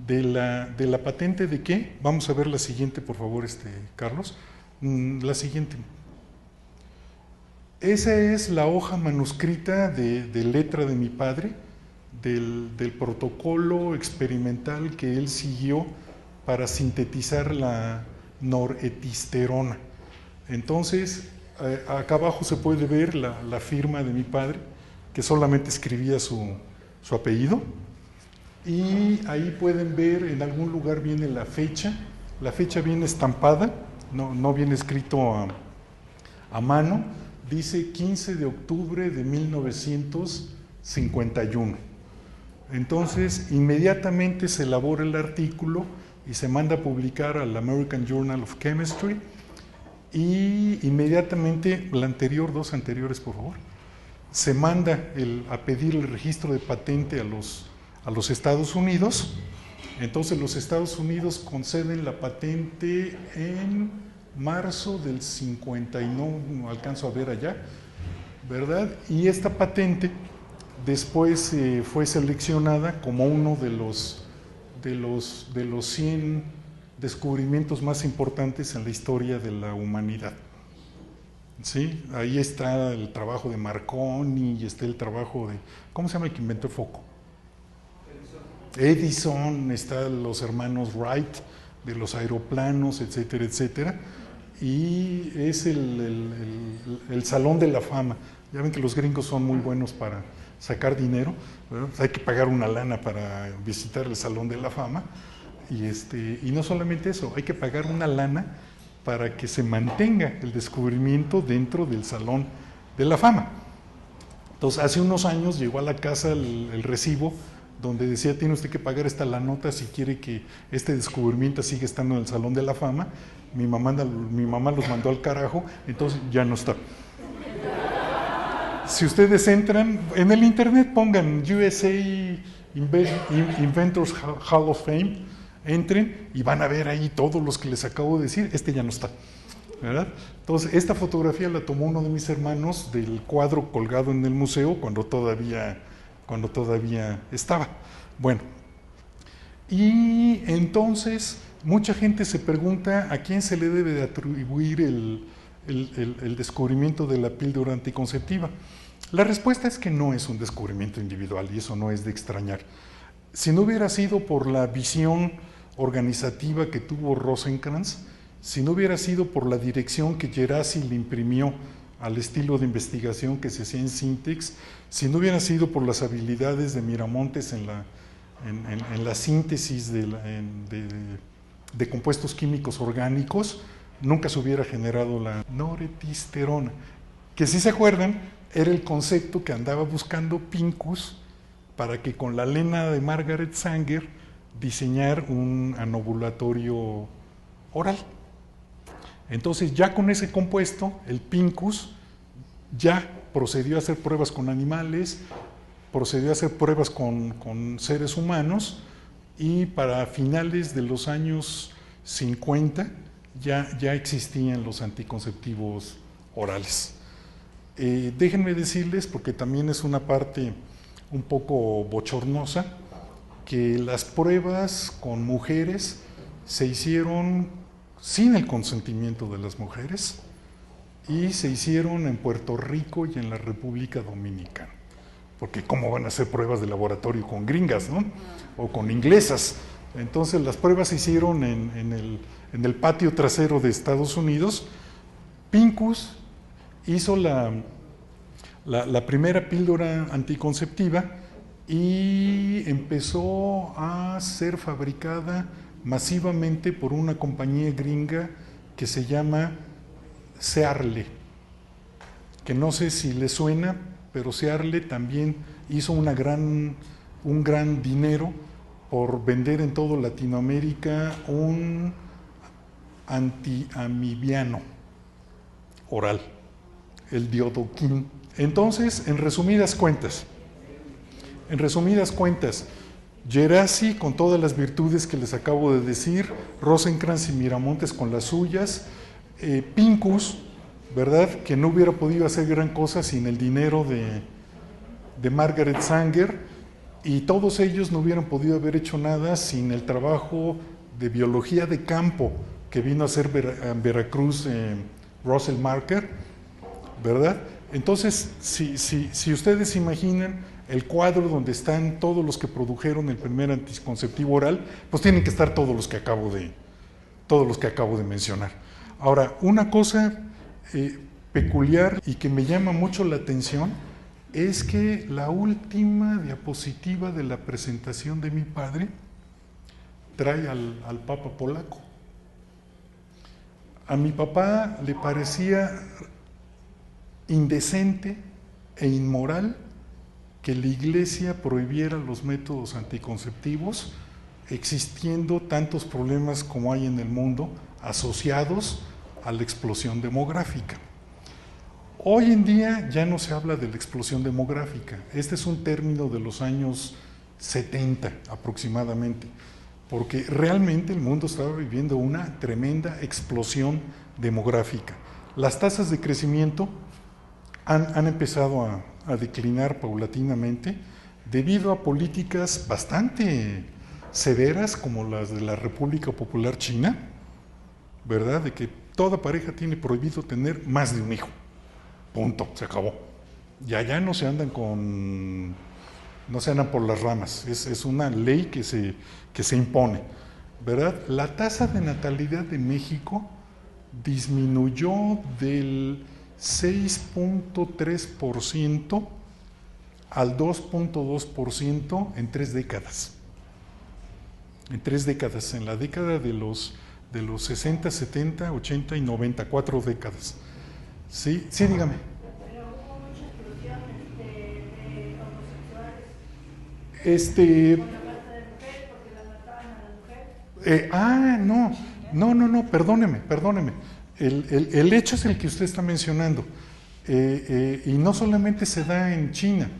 ¿De la patente de qué? Vamos a ver la siguiente, por favor, Carlos. La siguiente. Esa es la hoja manuscrita de letra de mi padre, del protocolo experimental que él siguió para sintetizar la noretisterona. Entonces, acá abajo se puede ver la firma de mi padre, que solamente escribía su apellido. Y ahí pueden ver, en algún lugar viene la fecha viene estampada, no viene escrito a mano, dice 15 de octubre de 1951. Entonces, inmediatamente se elabora el artículo y se manda a publicar al American Journal of Chemistry, y inmediatamente, dos anteriores, por favor, se manda a pedir el registro de patente a los Estados Unidos. Entonces los Estados Unidos conceden la patente en marzo del 50, y no alcanzo a ver allá, ¿verdad? Y esta patente después fue seleccionada como uno de los 100 descubrimientos más importantes en la historia de la humanidad. ¿Sí? Ahí está el trabajo de Marconi, y está el trabajo de, ¿cómo se llama el que inventó el foco? Edison, están los hermanos Wright, de los aeroplanos, etcétera, etcétera. Y es el Salón de la Fama. Ya ven que los gringos son muy buenos para sacar dinero, ¿verdad? Hay que pagar una lana para visitar el Salón de la Fama. Y no solamente eso, hay que pagar una lana para que se mantenga el descubrimiento dentro del Salón de la Fama. Entonces, hace unos años llegó a la casa el recibo donde decía: tiene usted que pagar esta la nota si quiere que este descubrimiento siga estando en el Salón de la Fama. Mi mamá los mandó al carajo, entonces ya no está. Si ustedes entran en el internet, pongan USA Inventors Hall of Fame, entren y van a ver ahí todos los que les acabo de decir. Ya no está, ¿verdad? Entonces, esta fotografía la tomó uno de mis hermanos del cuadro colgado en el museo cuando todavía estaba. Bueno, y entonces mucha gente se pregunta a quién se le debe de atribuir el descubrimiento de la píldora anticonceptiva. La respuesta es que no es un descubrimiento individual, y eso no es de extrañar. Si no hubiera sido por la visión organizativa que tuvo Rosenkrantz, si no hubiera sido por la dirección que Gerasi le imprimió al estilo de investigación que se hacía en Sintex, si no hubiera sido por las habilidades de Miramontes en la síntesis de compuestos químicos orgánicos, nunca se hubiera generado la noretisterona, que, si se acuerdan, era el concepto que andaba buscando Pincus para que con la lena de Margaret Sanger diseñar un anovulatorio oral. Entonces, ya con ese compuesto, el Pincus ya procedió a hacer pruebas con animales, procedió a hacer pruebas con seres humanos, y para finales de los años 50 ya existían los anticonceptivos orales. Déjenme decirles, porque también es una parte un poco bochornosa, que las pruebas con mujeres se hicieron sin el consentimiento de las mujeres, y se hicieron en Puerto Rico y en la República Dominicana. Porque ¿cómo van a hacer pruebas de laboratorio con gringas, no? O con inglesas. Entonces las pruebas se hicieron en el patio trasero de Estados Unidos. Pincus hizo la primera píldora anticonceptiva, y empezó a ser fabricada masivamente por una compañía gringa que se llama Searle, que no sé si le suena, pero Searle también hizo un gran dinero por vender en toda Latinoamérica un antiamibiano oral, el diodoquín. Entonces, en resumidas cuentas, Gerasi con todas las virtudes que les acabo de decir, Rosenkrantz y Miramontes con las suyas, Pincus, ¿verdad?, que no hubiera podido hacer gran cosa sin el dinero de Margaret Sanger, y todos ellos no hubieran podido haber hecho nada sin el trabajo de biología de campo que vino a hacer en Veracruz Russell Marker, ¿verdad? Entonces, si ustedes imaginan el cuadro donde están todos los que produjeron el primer anticonceptivo oral, pues tienen que estar todos los que acabo de mencionar. Ahora, una cosa peculiar y que me llama mucho la atención es que la última diapositiva de la presentación de mi padre trae al Papa polaco. A mi papá le parecía indecente e inmoral que la Iglesia prohibiera los métodos anticonceptivos, existiendo tantos problemas como hay en el mundo asociados a la explosión demográfica. Hoy en día ya no se habla de la explosión demográfica. Este es un término de los años 70 aproximadamente, porque realmente el mundo estaba viviendo una tremenda explosión demográfica. Las tasas de crecimiento han empezado a declinar paulatinamente debido a políticas bastante severas como las de la República Popular China, ¿verdad?, de que toda pareja tiene prohibido tener más de un hijo. Punto, se acabó. Y allá no se andan por las ramas, es una ley que se impone, ¿verdad? La tasa de natalidad de México disminuyó del 6.3% al 2.2% en 3 décadas. En la década de los 60, 70, 80 y 90, 4 décadas. Sí, dígame. Pero hubo mucha explosión de homosexuales. Por la falta de mujeres, porque las mataban a las mujeres. No, perdóneme. El hecho es el que usted está mencionando. Y no solamente se da en China,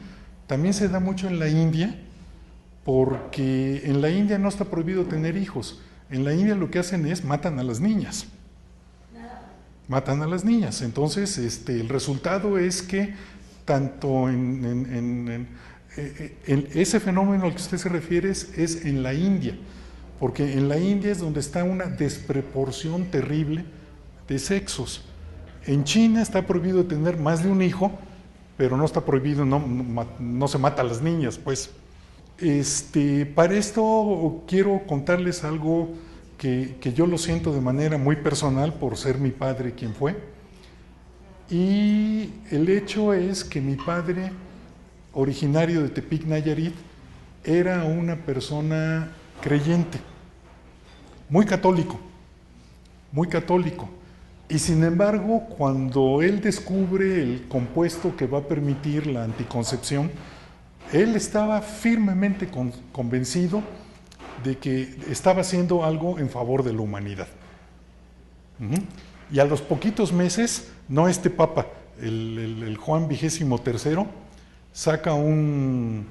también se da mucho en la India, porque en la India no está prohibido tener hijos. En la India lo que hacen es matan a las niñas. Entonces el resultado es que tanto en ese fenómeno al que usted se refiere es en la India, porque en la India es donde está una desproporción terrible de sexos. En China está prohibido tener más de un hijo, pero no está prohibido, no se mata a las niñas, pues. Para esto quiero contarles algo que yo lo siento de manera muy personal por ser mi padre quien fue. Y el hecho es que mi padre, originario de Tepic, Nayarit, era una persona creyente, muy católico. Y sin embargo, cuando él descubre el compuesto que va a permitir la anticoncepción, él estaba firmemente convencido de que estaba haciendo algo en favor de la humanidad. Y a los poquitos meses, no este papa, el Juan XXIII, saca un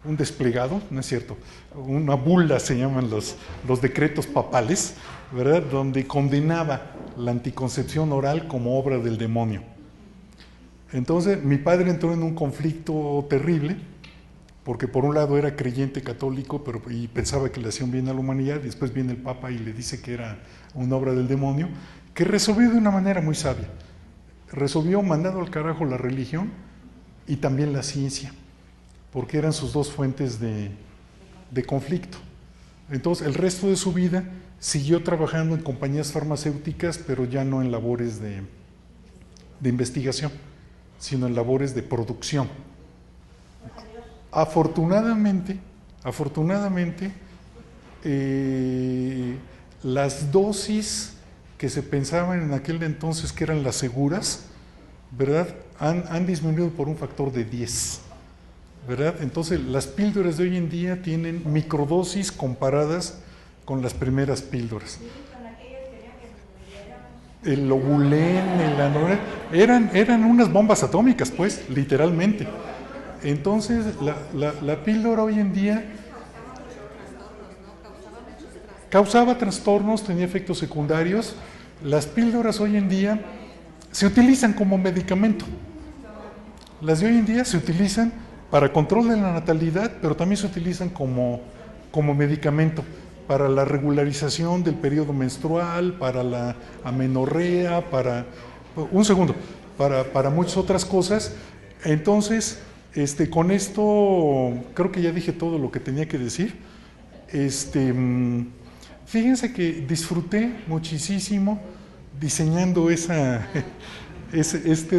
desplegado, no es cierto, una bula se llaman los decretos papales, ¿verdad?, donde condenaba la anticoncepción oral como obra del demonio. Entonces mi padre entró en un conflicto terrible, porque por un lado era creyente católico y pensaba que le hacía un bien a la humanidad, y después viene el Papa y le dice que era una obra del demonio, que resolvió de una manera muy sabia. Resolvió mandando al carajo la religión y también la ciencia, porque eran sus dos fuentes de conflicto. Entonces el resto de su vida siguió trabajando en compañías farmacéuticas, pero ya no en labores de investigación, sino en labores de producción. Afortunadamente, las dosis que se pensaban en aquel entonces que eran las seguras, ¿verdad? Han disminuido por un factor de 10, ¿verdad? Entonces las píldoras de hoy en día tienen microdosis comparadas con las primeras píldoras. El Lobulén, el Anoren, eran unas bombas atómicas, pues, literalmente. Entonces la píldora hoy en día causaba trastornos, tenía efectos secundarios. Las píldoras hoy en día se utilizan como medicamento. Las de hoy en día se utilizan para control de la natalidad, pero también se utilizan como medicamento para la regularización del periodo menstrual, para la amenorrea, para muchas otras cosas. Entonces, con esto creo que ya dije todo lo que tenía que decir. Fíjense que disfruté muchísimo diseñando este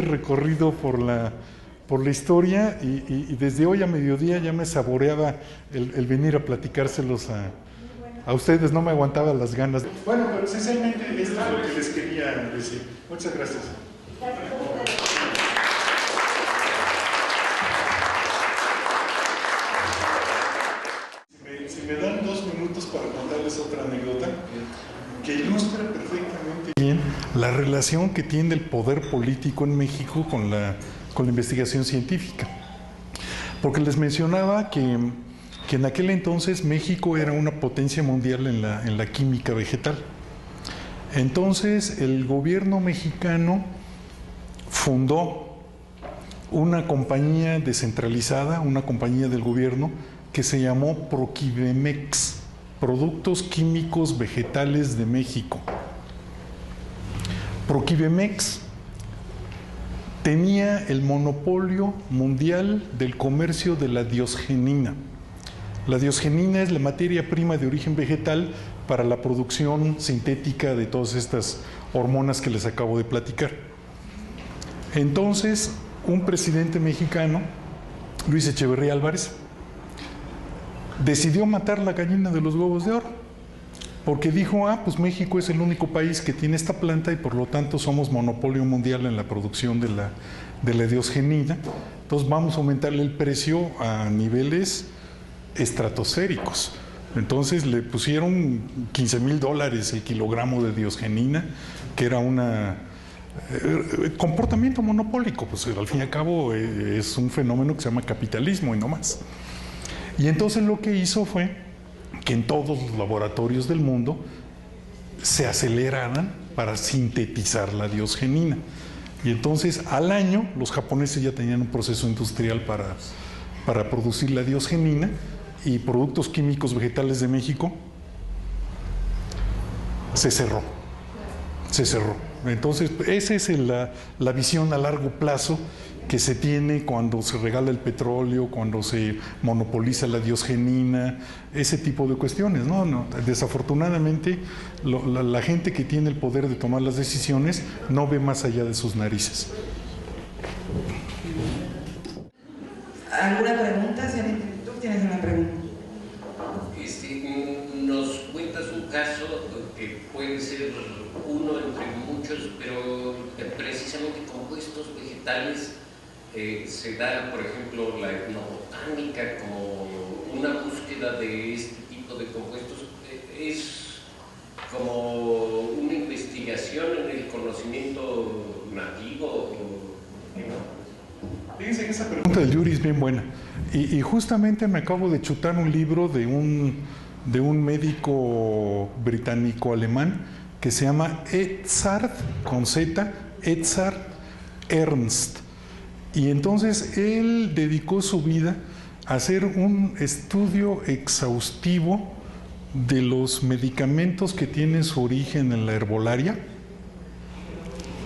recorrido por la historia y desde hoy a mediodía ya me saboreaba el venir a platicárselos a ustedes, no me aguantaba las ganas. Bueno, pero esencialmente esto es lo que les quería decir. Muchas gracias. Si me dan 2 minutos para contarles otra anécdota que ilustra perfectamente bien la relación que tiene el poder político en México con la investigación científica. Porque les mencionaba que en aquel entonces México era una potencia mundial en la química vegetal. Entonces el gobierno mexicano fundó una compañía descentralizada, una compañía del gobierno que se llamó Proquibemex, Productos Químicos Vegetales de México. Proquibemex tenía el monopolio mundial del comercio de la diosgenina. La diosgenina es la materia prima de origen vegetal para la producción sintética de todas estas hormonas que les acabo de platicar. Entonces, un presidente mexicano, Luis Echeverría Álvarez, decidió matar la gallina de los huevos de oro, porque dijo, pues México es el único país que tiene esta planta y por lo tanto somos monopolio mundial en la producción de la diosgenina, entonces vamos a aumentarle el precio a niveles estratosféricos. Entonces le pusieron $15,000 el kilogramo de diosgenina, que era comportamiento monopólico, pues al fin y al cabo es un fenómeno que se llama capitalismo y no más. Y entonces lo que hizo fue que en todos los laboratorios del mundo se aceleraran para sintetizar la diosgenina. Y entonces al año los japoneses ya tenían un proceso industrial para producir la diosgenina, y Productos Químicos Vegetales de México se cerró. Entonces esa es la visión a largo plazo que se tiene cuando se regala el petróleo, cuando se monopoliza la diosgenina, ese tipo de cuestiones. No, desafortunadamente la gente que tiene el poder de tomar las decisiones no ve más allá de sus narices. ¿Alguna pregunta? ¿Tú tienes una pregunta? Nos cuentas un caso que puede ser uno entre muchos, pero precisamente compuestos vegetales. Se da, por ejemplo, la etnobotánica como una búsqueda de este tipo de compuestos. Es como una investigación en el conocimiento nativo. Fíjense que esa pregunta del Yuri es bien buena. Y justamente me acabo de chutar un libro de un médico británico-alemán que se llama Edzard, con Z, Edzard Ernst. Y entonces él dedicó su vida a hacer un estudio exhaustivo de los medicamentos que tienen su origen en la herbolaria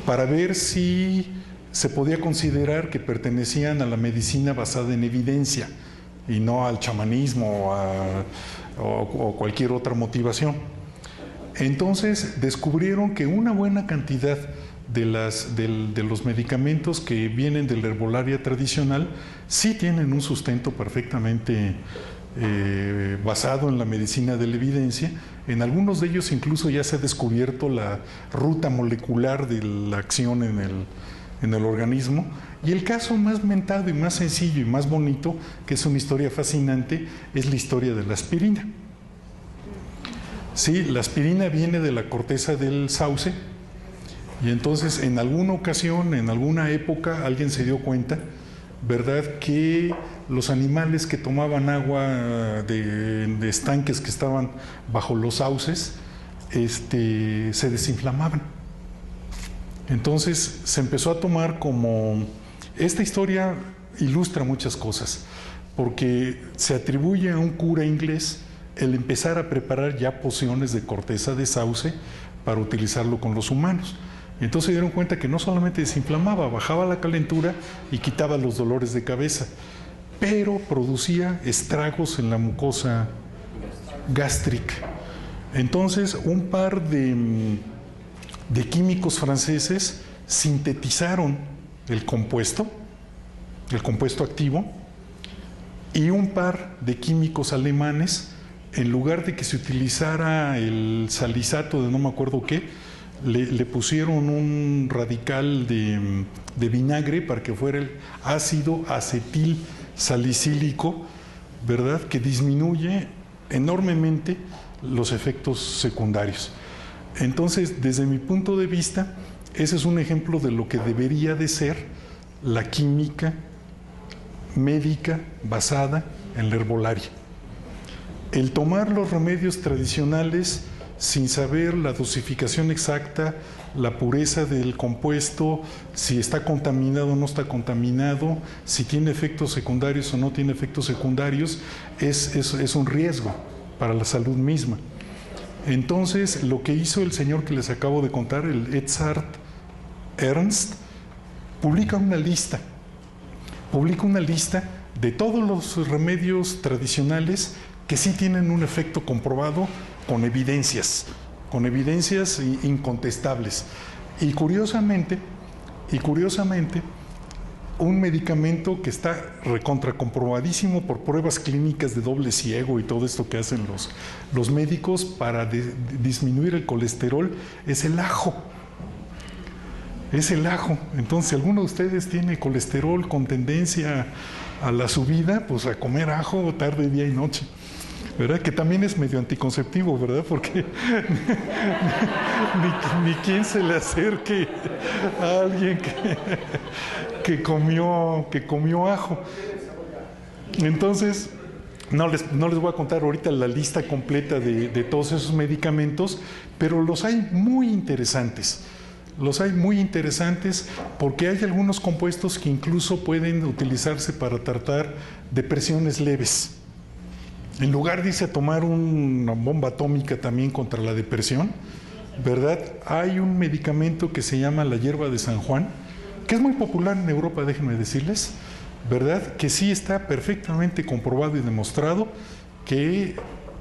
para ver si se podía considerar que pertenecían a la medicina basada en evidencia y no al chamanismo o cualquier otra motivación. Entonces descubrieron que una buena cantidad de los medicamentos que vienen de la herbolaria tradicional sí tienen un sustento perfectamente basado en la medicina de la evidencia. En algunos de ellos incluso ya se ha descubierto la ruta molecular de la acción en el organismo. Y el caso más mentado y más sencillo y más bonito, que es una historia fascinante, es la historia de la aspirina. Sí, la aspirina viene de la corteza del sauce, y entonces en alguna ocasión, en alguna época, alguien se dio cuenta, ¿verdad?, que los animales que tomaban agua de estanques que estaban bajo los sauces se desinflamaban. Entonces se empezó a tomar como... Esta historia ilustra muchas cosas, porque se atribuye a un cura inglés el empezar a preparar ya pociones de corteza de sauce para utilizarlo con los humanos. Entonces se dieron cuenta que no solamente desinflamaba, bajaba la calentura y quitaba los dolores de cabeza, pero producía estragos en la mucosa gástrica. Entonces un par de químicos franceses sintetizaron el compuesto activo, y un par de químicos alemanes, en lugar de que se utilizara el salizato de no me acuerdo qué, le pusieron un radical de vinagre para que fuera el ácido acetil salicílico, ¿verdad?, que disminuye enormemente los efectos secundarios. Entonces, desde mi punto de vista, ese es un ejemplo de lo que debería de ser la química médica basada en la herbolaria. El tomar los remedios tradicionales sin saber la dosificación exacta, la pureza del compuesto, si está contaminado o no está contaminado, si tiene efectos secundarios o no tiene efectos secundarios, es un riesgo para la salud misma. Entonces, lo que hizo el señor que les acabo de contar, el Edzard Ernst, publica una lista de todos los remedios tradicionales que sí tienen un efecto comprobado con evidencias incontestables. Y curiosamente, un medicamento que está recontracomprobadísimo por pruebas clínicas de doble ciego y todo esto que hacen los médicos para disminuir el colesterol, es el ajo. Entonces, si alguno de ustedes tiene colesterol con tendencia a la subida, pues a comer ajo tarde, día y noche, ¿verdad? Que también es medio anticonceptivo, ¿verdad? Porque ni quien se le acerque a alguien que comió ajo. Entonces, no les voy a contar ahorita la lista completa de todos esos medicamentos, pero los hay muy interesantes. Porque hay algunos compuestos que incluso pueden utilizarse para tratar depresiones leves. En lugar de irse a tomar una bomba atómica también contra la depresión, ¿verdad?, hay un medicamento que se llama la hierba de San Juan, que es muy popular en Europa, déjenme decirles, ¿verdad?, que sí está perfectamente comprobado y demostrado que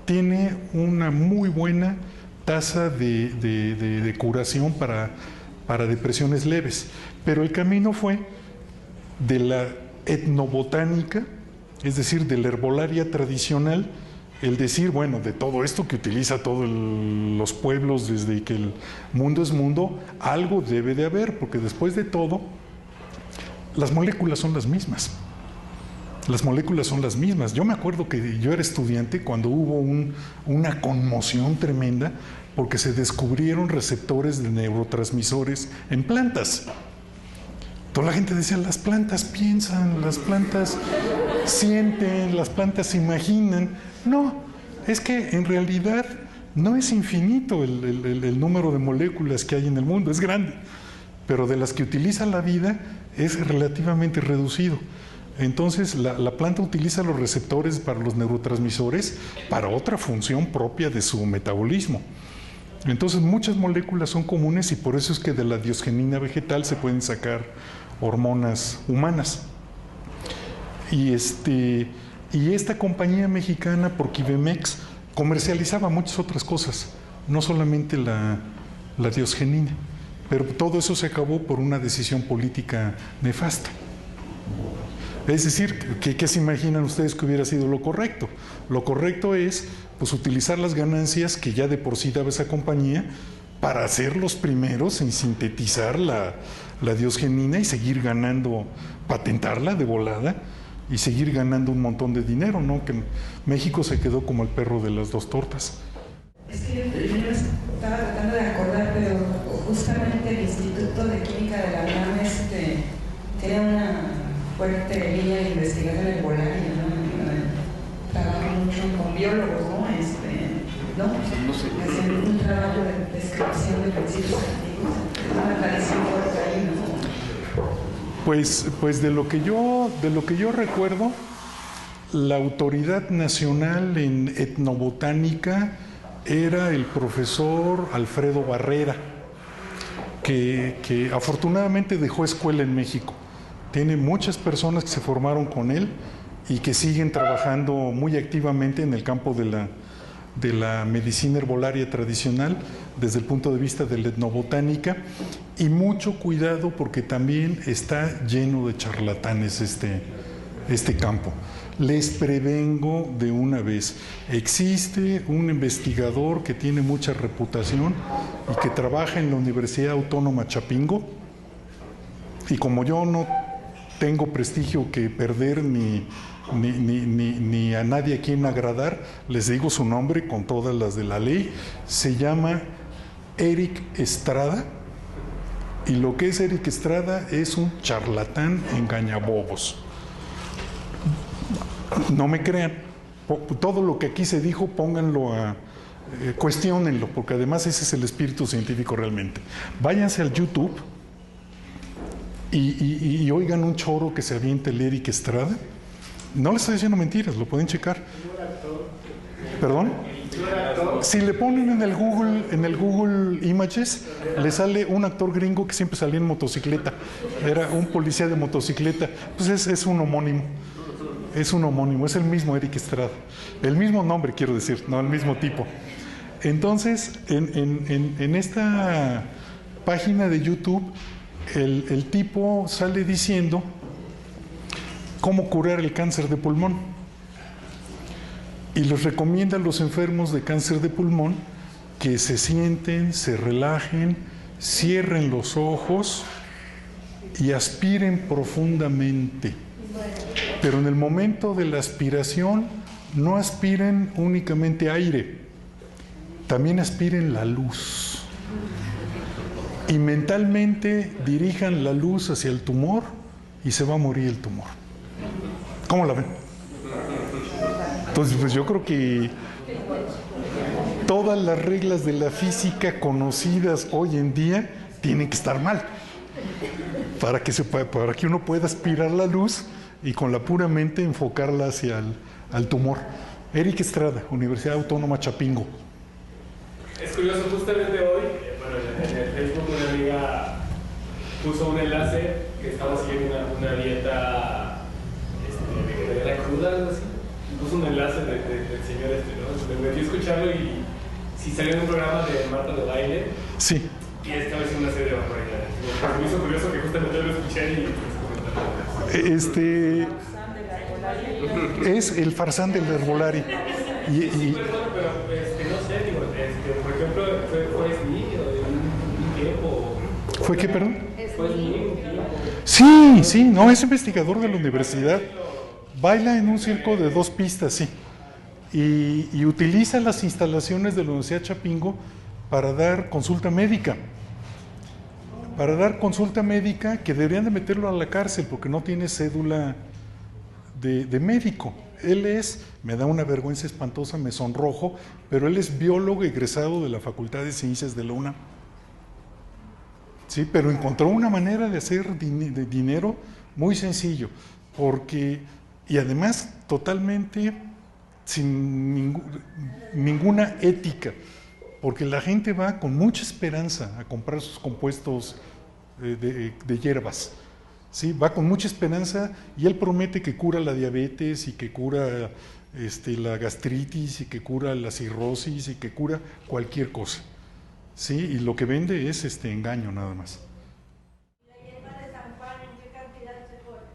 tiene una muy buena tasa de curación para depresiones leves. Pero el camino fue de la etnobotánica, es decir, de la herbolaria tradicional, el decir, bueno, de todo esto que utiliza todos los pueblos desde que el mundo es mundo, algo debe de haber, porque después de todo, las moléculas son las mismas. Yo me acuerdo que yo era estudiante cuando hubo una conmoción tremenda porque se descubrieron receptores de neurotransmisores en plantas. Toda la gente decía, las plantas piensan, las plantas sienten, las plantas imaginan. No, es que en realidad no es infinito el número de moléculas que hay en el mundo, es grande, pero de las que utiliza la vida es relativamente reducido. Entonces la planta utiliza los receptores para los neurotransmisores para otra función propia de su metabolismo. Entonces muchas moléculas son comunes y por eso es que de la diosgenina vegetal se pueden sacar hormonas humanas. Y esta compañía mexicana, Porquivemex, comercializaba muchas otras cosas, no solamente la diosgenina. pero todo eso se acabó por una decisión política nefasta. Es decir, ¿qué se imaginan ustedes que hubiera sido lo correcto? Lo correcto es pues, utilizar las ganancias que ya de por sí daba esa compañía para ser los primeros en sintetizar la diosgenina y seguir ganando, patentarla de volada y seguir ganando un montón de dinero, ¿no? Que México se quedó como el perro de las dos tortas. Es que yo estaba tratando de acordar, pero justamente el Instituto de Química de la UNAM tiene una fuerte línea de investigación herbolaria, ¿no? Trabaja mucho con biólogos, ¿no? No sé. Hacen un trabajo de descripción de principios activos, una tradición fuerte ahí, ¿no? Pues de lo que yo recuerdo, la autoridad nacional en etnobotánica era el profesor Alfredo Barrera, que afortunadamente dejó escuela en México. Tiene muchas personas que se formaron con él y que siguen trabajando muy activamente en el campo de la medicina herbolaria tradicional desde el punto de vista de la etnobotánica, y mucho cuidado porque también está lleno de charlatanes este campo. Les prevengo de una vez, existe un investigador que tiene mucha reputación y que trabaja en la Universidad Autónoma Chapingo, y como yo no tengo prestigio que perder ni a nadie a quien agradar, les digo su nombre con todas las de la ley. Se llama Eric Estrada, y lo que es Eric Estrada es un charlatán engañabobos. No me crean, todo lo que aquí se dijo pónganlo cuestiónenlo, porque además ese es el espíritu científico realmente. Váyanse al YouTube y oigan un choro que se avienta el Eric Estrada. No les estoy diciendo mentiras, lo pueden checar. ¿Perdón? Si le ponen en el Google Images, le sale un actor gringo que siempre salía en motocicleta. Era un policía de motocicleta. Pues es un homónimo. Es un homónimo, es el mismo Eric Estrada. El mismo nombre, quiero decir, no el mismo tipo. Entonces, en esta página de YouTube, el tipo sale diciendo cómo curar el cáncer de pulmón. Y les recomienda a los enfermos de cáncer de pulmón que se sienten, se relajen, cierren los ojos y aspiren profundamente. Pero en el momento de la aspiración, no aspiren únicamente aire, también aspiren la luz. Y mentalmente dirijan la luz hacia el tumor y se va a morir el tumor. ¿Cómo la ven? Entonces, pues yo creo que todas las reglas de la física conocidas hoy en día tienen que estar mal para que uno pueda aspirar la luz y con la pura mente enfocarla hacia al tumor. Eric Estrada, Universidad Autónoma Chapingo. Es curioso, justamente hoy, en el Facebook una amiga puso un enlace que estaba siguiendo una dieta vegetariana cruda, algo así. Puso un enlace del señor ¿no? Me metí a escucharlo y si salió en un programa de Marta de Baile. Sí. Y estaba haciendo una serie de barbaridades. Me hizo curioso que justamente lo escuché y es el farsán del herbolario. Sí, perdón, pero no sé, digo, por ejemplo, fue SNI un tiempo. ¿Fue qué, perdón? Fue SNI un tiempo. Sí, no, es investigador de la universidad. Baila en un circo de 2 pistas, sí. Y utiliza las instalaciones de la Universidad Chapingo para dar consulta médica. Para dar consulta médica, que deberían de meterlo a la cárcel porque no tiene cédula de médico. Él me da una vergüenza espantosa, me sonrojo, pero él es biólogo egresado de la Facultad de Ciencias de la UNAM. Sí, pero encontró una manera de hacer dinero muy sencillo, y además totalmente sin ninguna ética, porque la gente va con mucha esperanza a comprar sus compuestos de hierbas. Sí, va con mucha esperanza y él promete que cura la diabetes y que cura la gastritis y que cura la cirrosis y que cura cualquier cosa. ¿sí? Y lo que vende es engaño nada más. ¿Y la hierba de San Juan en qué cantidad se pone?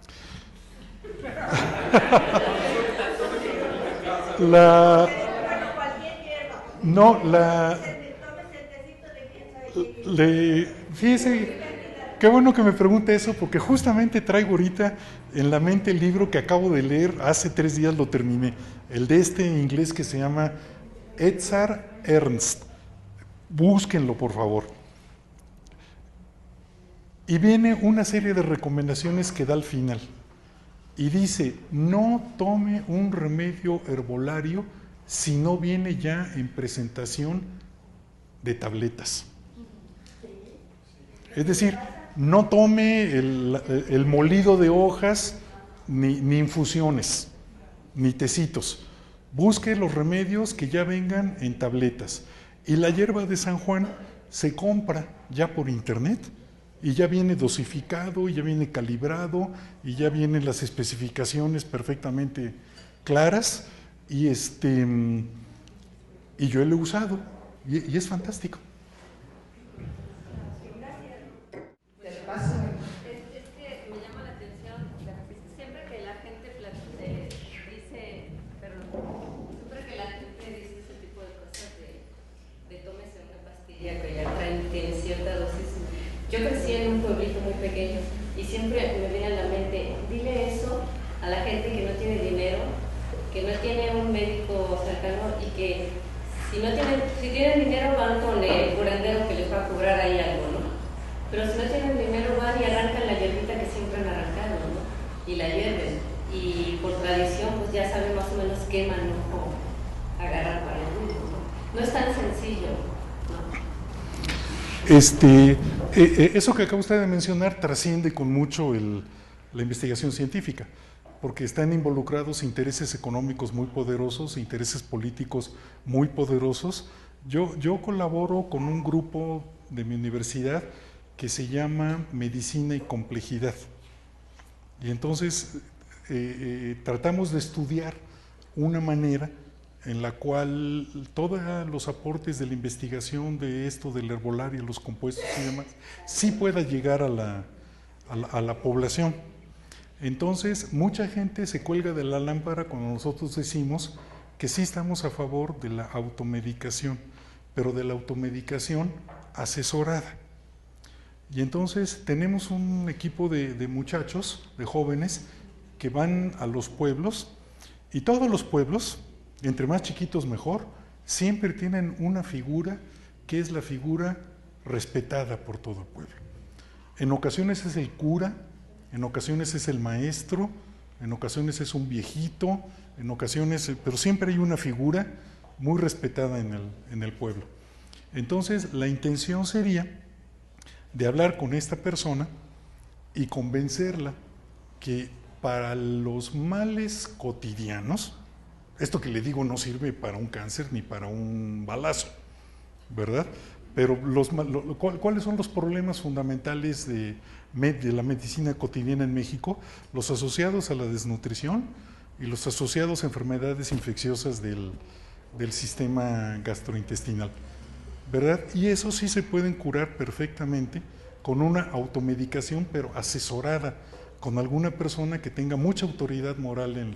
Bueno, cualquier hierba. No, Tómese el tecito de quién sabe qué. fíjese, qué bueno que me pregunte eso, porque justamente traigo ahorita en la mente el libro que acabo de leer, hace 3 días lo terminé, el de inglés que se llama Edzard Ernst. Búsquenlo, por favor. Y viene una serie de recomendaciones que da al final. Y dice, no tome un remedio herbolario si no viene ya en presentación de tabletas. Es decir, no tome el molido de hojas, ni infusiones, ni tecitos. Busque los remedios que ya vengan en tabletas. Y la hierba de San Juan se compra ya por internet y ya viene dosificado, y ya viene calibrado, y ya vienen las especificaciones perfectamente claras. Y yo lo he usado y es fantástico. Es que me llama la atención, siempre que la gente dice ese tipo de cosas de tómese una pastilla que ya tiene cierta dosis. Yo crecí en un pueblito muy pequeño y siempre me viene a la mente, dile eso a la gente que no tiene dinero, que no tiene un médico cercano y que si tienen dinero van con el curandero que les va a cobrar ahí algo, ¿no? Pero si no tienen dinero van y arrancan la hierbita que siempre han arrancado, ¿no? Y la hierven. Y por tradición pues ya saben más o menos qué manojo agarrar para el mundo, ¿no? No es tan sencillo, ¿no? Eso que acaba usted de mencionar trasciende con mucho la investigación científica, porque están involucrados intereses económicos muy poderosos, intereses políticos muy poderosos. Yo colaboro con un grupo de mi universidad que se llama Medicina y Complejidad. Y entonces tratamos de estudiar una manera en la cual todos los aportes de la investigación de esto del herbolario, los compuestos y demás, sí pueda llegar a la población. Entonces, mucha gente se cuelga de la lámpara cuando nosotros decimos que sí estamos a favor de la automedicación, pero de la automedicación asesorada. Y entonces tenemos un equipo de muchachos, de jóvenes, que van a los pueblos, y todos los pueblos, entre más chiquitos mejor, siempre tienen una figura que es la figura respetada por todo el pueblo. En ocasiones es el cura, en ocasiones es el maestro, en ocasiones es un viejito, en ocasiones, pero siempre hay una figura muy respetada en el pueblo. Entonces, la intención sería de hablar con esta persona y convencerla que para los males cotidianos, esto que le digo no sirve para un cáncer ni para un balazo, ¿verdad? Pero ¿cuáles son los problemas fundamentales de la medicina cotidiana en México? Los asociados a la desnutrición y los asociados a enfermedades infecciosas del sistema gastrointestinal, ¿verdad? Y eso sí se pueden curar perfectamente con una automedicación, pero asesorada con alguna persona que tenga mucha autoridad moral en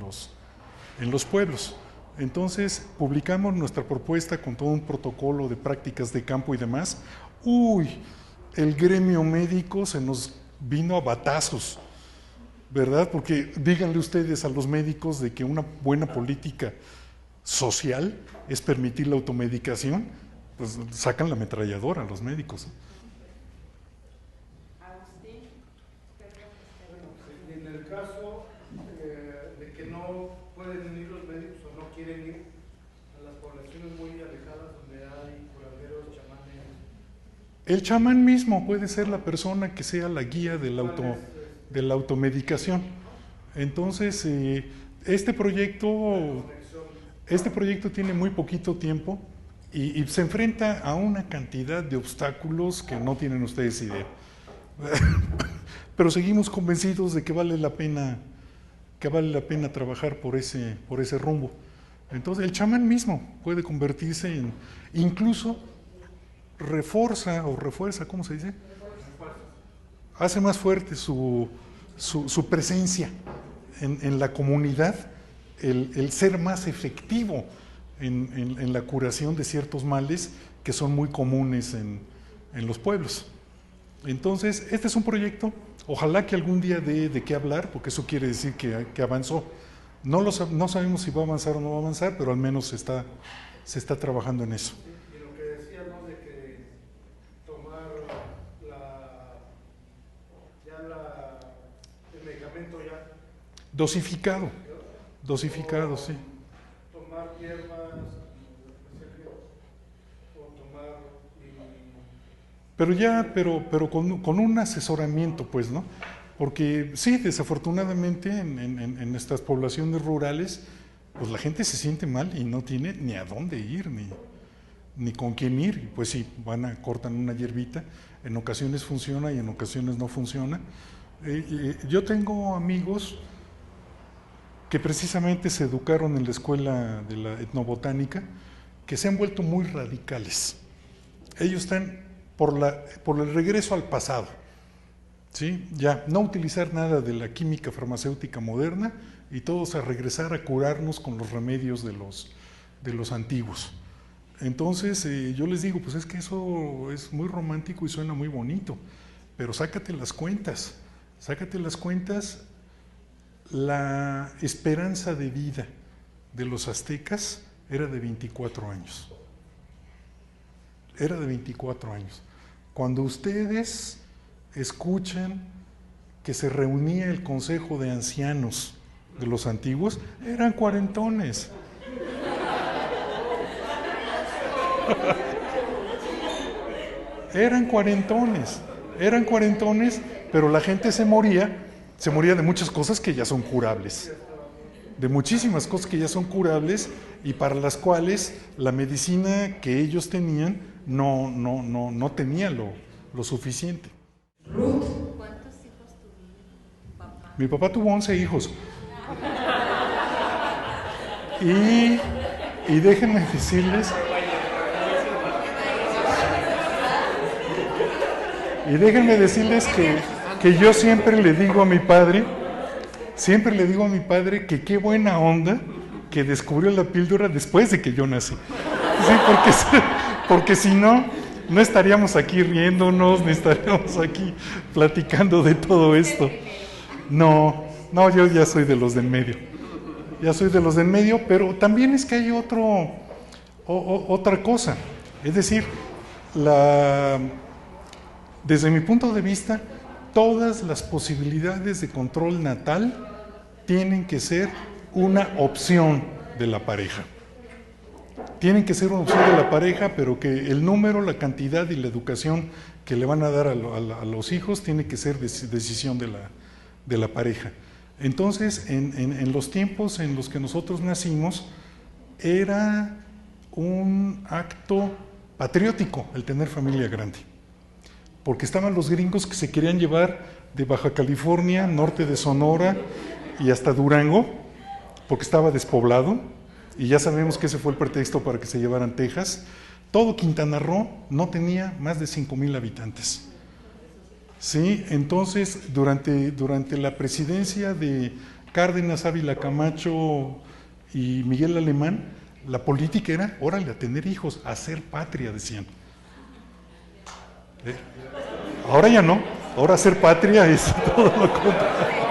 los pueblos. Entonces, publicamos nuestra propuesta con todo un protocolo de prácticas de campo y demás. El gremio médico se nos vino a batazos, ¿verdad? Porque díganle ustedes a los médicos de que una buena política social es permitir la automedicación, pues sacan la ametralladora a los médicos. Agustín, en el caso de que no pueden ir los médicos o no quieren ir a las poblaciones muy alejadas donde hay curanderos, chamanes. El chamán mismo puede ser la persona que sea la guía de la automedicación. Entonces, este proyecto tiene muy poquito tiempo y se enfrenta a una cantidad de obstáculos que no tienen ustedes idea. Pero seguimos convencidos de que vale la pena trabajar por ese rumbo. Entonces, el chamán mismo puede convertirse en, incluso refuerza, ¿cómo se dice? Hace más fuerte su presencia en la comunidad, el ser más efectivo en la curación de ciertos males que son muy comunes en los pueblos. Entonces, este es un proyecto, ojalá que algún día dé de qué hablar, porque eso quiere decir que avanzó. No sabemos si va a avanzar o no va a avanzar, pero al menos se está trabajando en eso. Y lo que decía, ¿no? De que tomar el medicamento ya dosificado, sí. tomar hierbas o tomar Pero con un asesoramiento, pues, ¿no? Porque sí, desafortunadamente en estas poblaciones rurales, pues la gente se siente mal y no tiene ni a dónde ir, ni con quién ir. Pues sí, cortan una hierbita, en ocasiones funciona y en ocasiones no funciona. Yo tengo amigos que precisamente se educaron en la escuela de la etnobotánica, que se han vuelto muy radicales. Ellos están por el regreso al pasado, ¿sí? Ya no utilizar nada de la química farmacéutica moderna y todos a regresar a curarnos con los remedios de los antiguos. Entonces yo les digo, pues es que eso es muy romántico y suena muy bonito, pero sácate las cuentas. La esperanza de vida de los aztecas era de 24 años. Era de 24 años. Cuando ustedes escuchan que se reunía el consejo de ancianos de los antiguos, eran cuarentones. Eran cuarentones, pero la gente se moría de muchas cosas que ya son curables. De muchísimas cosas que ya son curables y para las cuales la medicina que ellos tenían no tenía lo suficiente. ¿Cuántos hijos tuvo papá? Mi papá tuvo 11 hijos. Y déjenme decirles que yo siempre le digo a mi padre que qué buena onda que descubrió la píldora después de que yo nací. Sí, porque si no estaríamos aquí riéndonos, ni estaríamos aquí platicando de todo esto. No, yo ya soy de los del medio. Pero también es que hay otra cosa. Es decir, desde mi punto de vista, todas las posibilidades de control natal tienen que ser una opción de la pareja. Pero que el número, la cantidad y la educación que le van a dar a los hijos tiene que ser decisión de la pareja. Entonces, en los tiempos en los que nosotros nacimos, era un acto patriótico el tener familia grande. Porque estaban los gringos que se querían llevar de Baja California, norte de Sonora y hasta Durango, porque estaba despoblado, y ya sabemos que ese fue el pretexto para que se llevaran Texas. Todo Quintana Roo no tenía más de 5,000 habitantes. Sí, entonces durante la presidencia de Cárdenas, Ávila Camacho y Miguel Alemán, la política era, órale, a tener hijos, a hacer patria, decían. Ahora ya no, ahora hacer patria es todo lo contrario.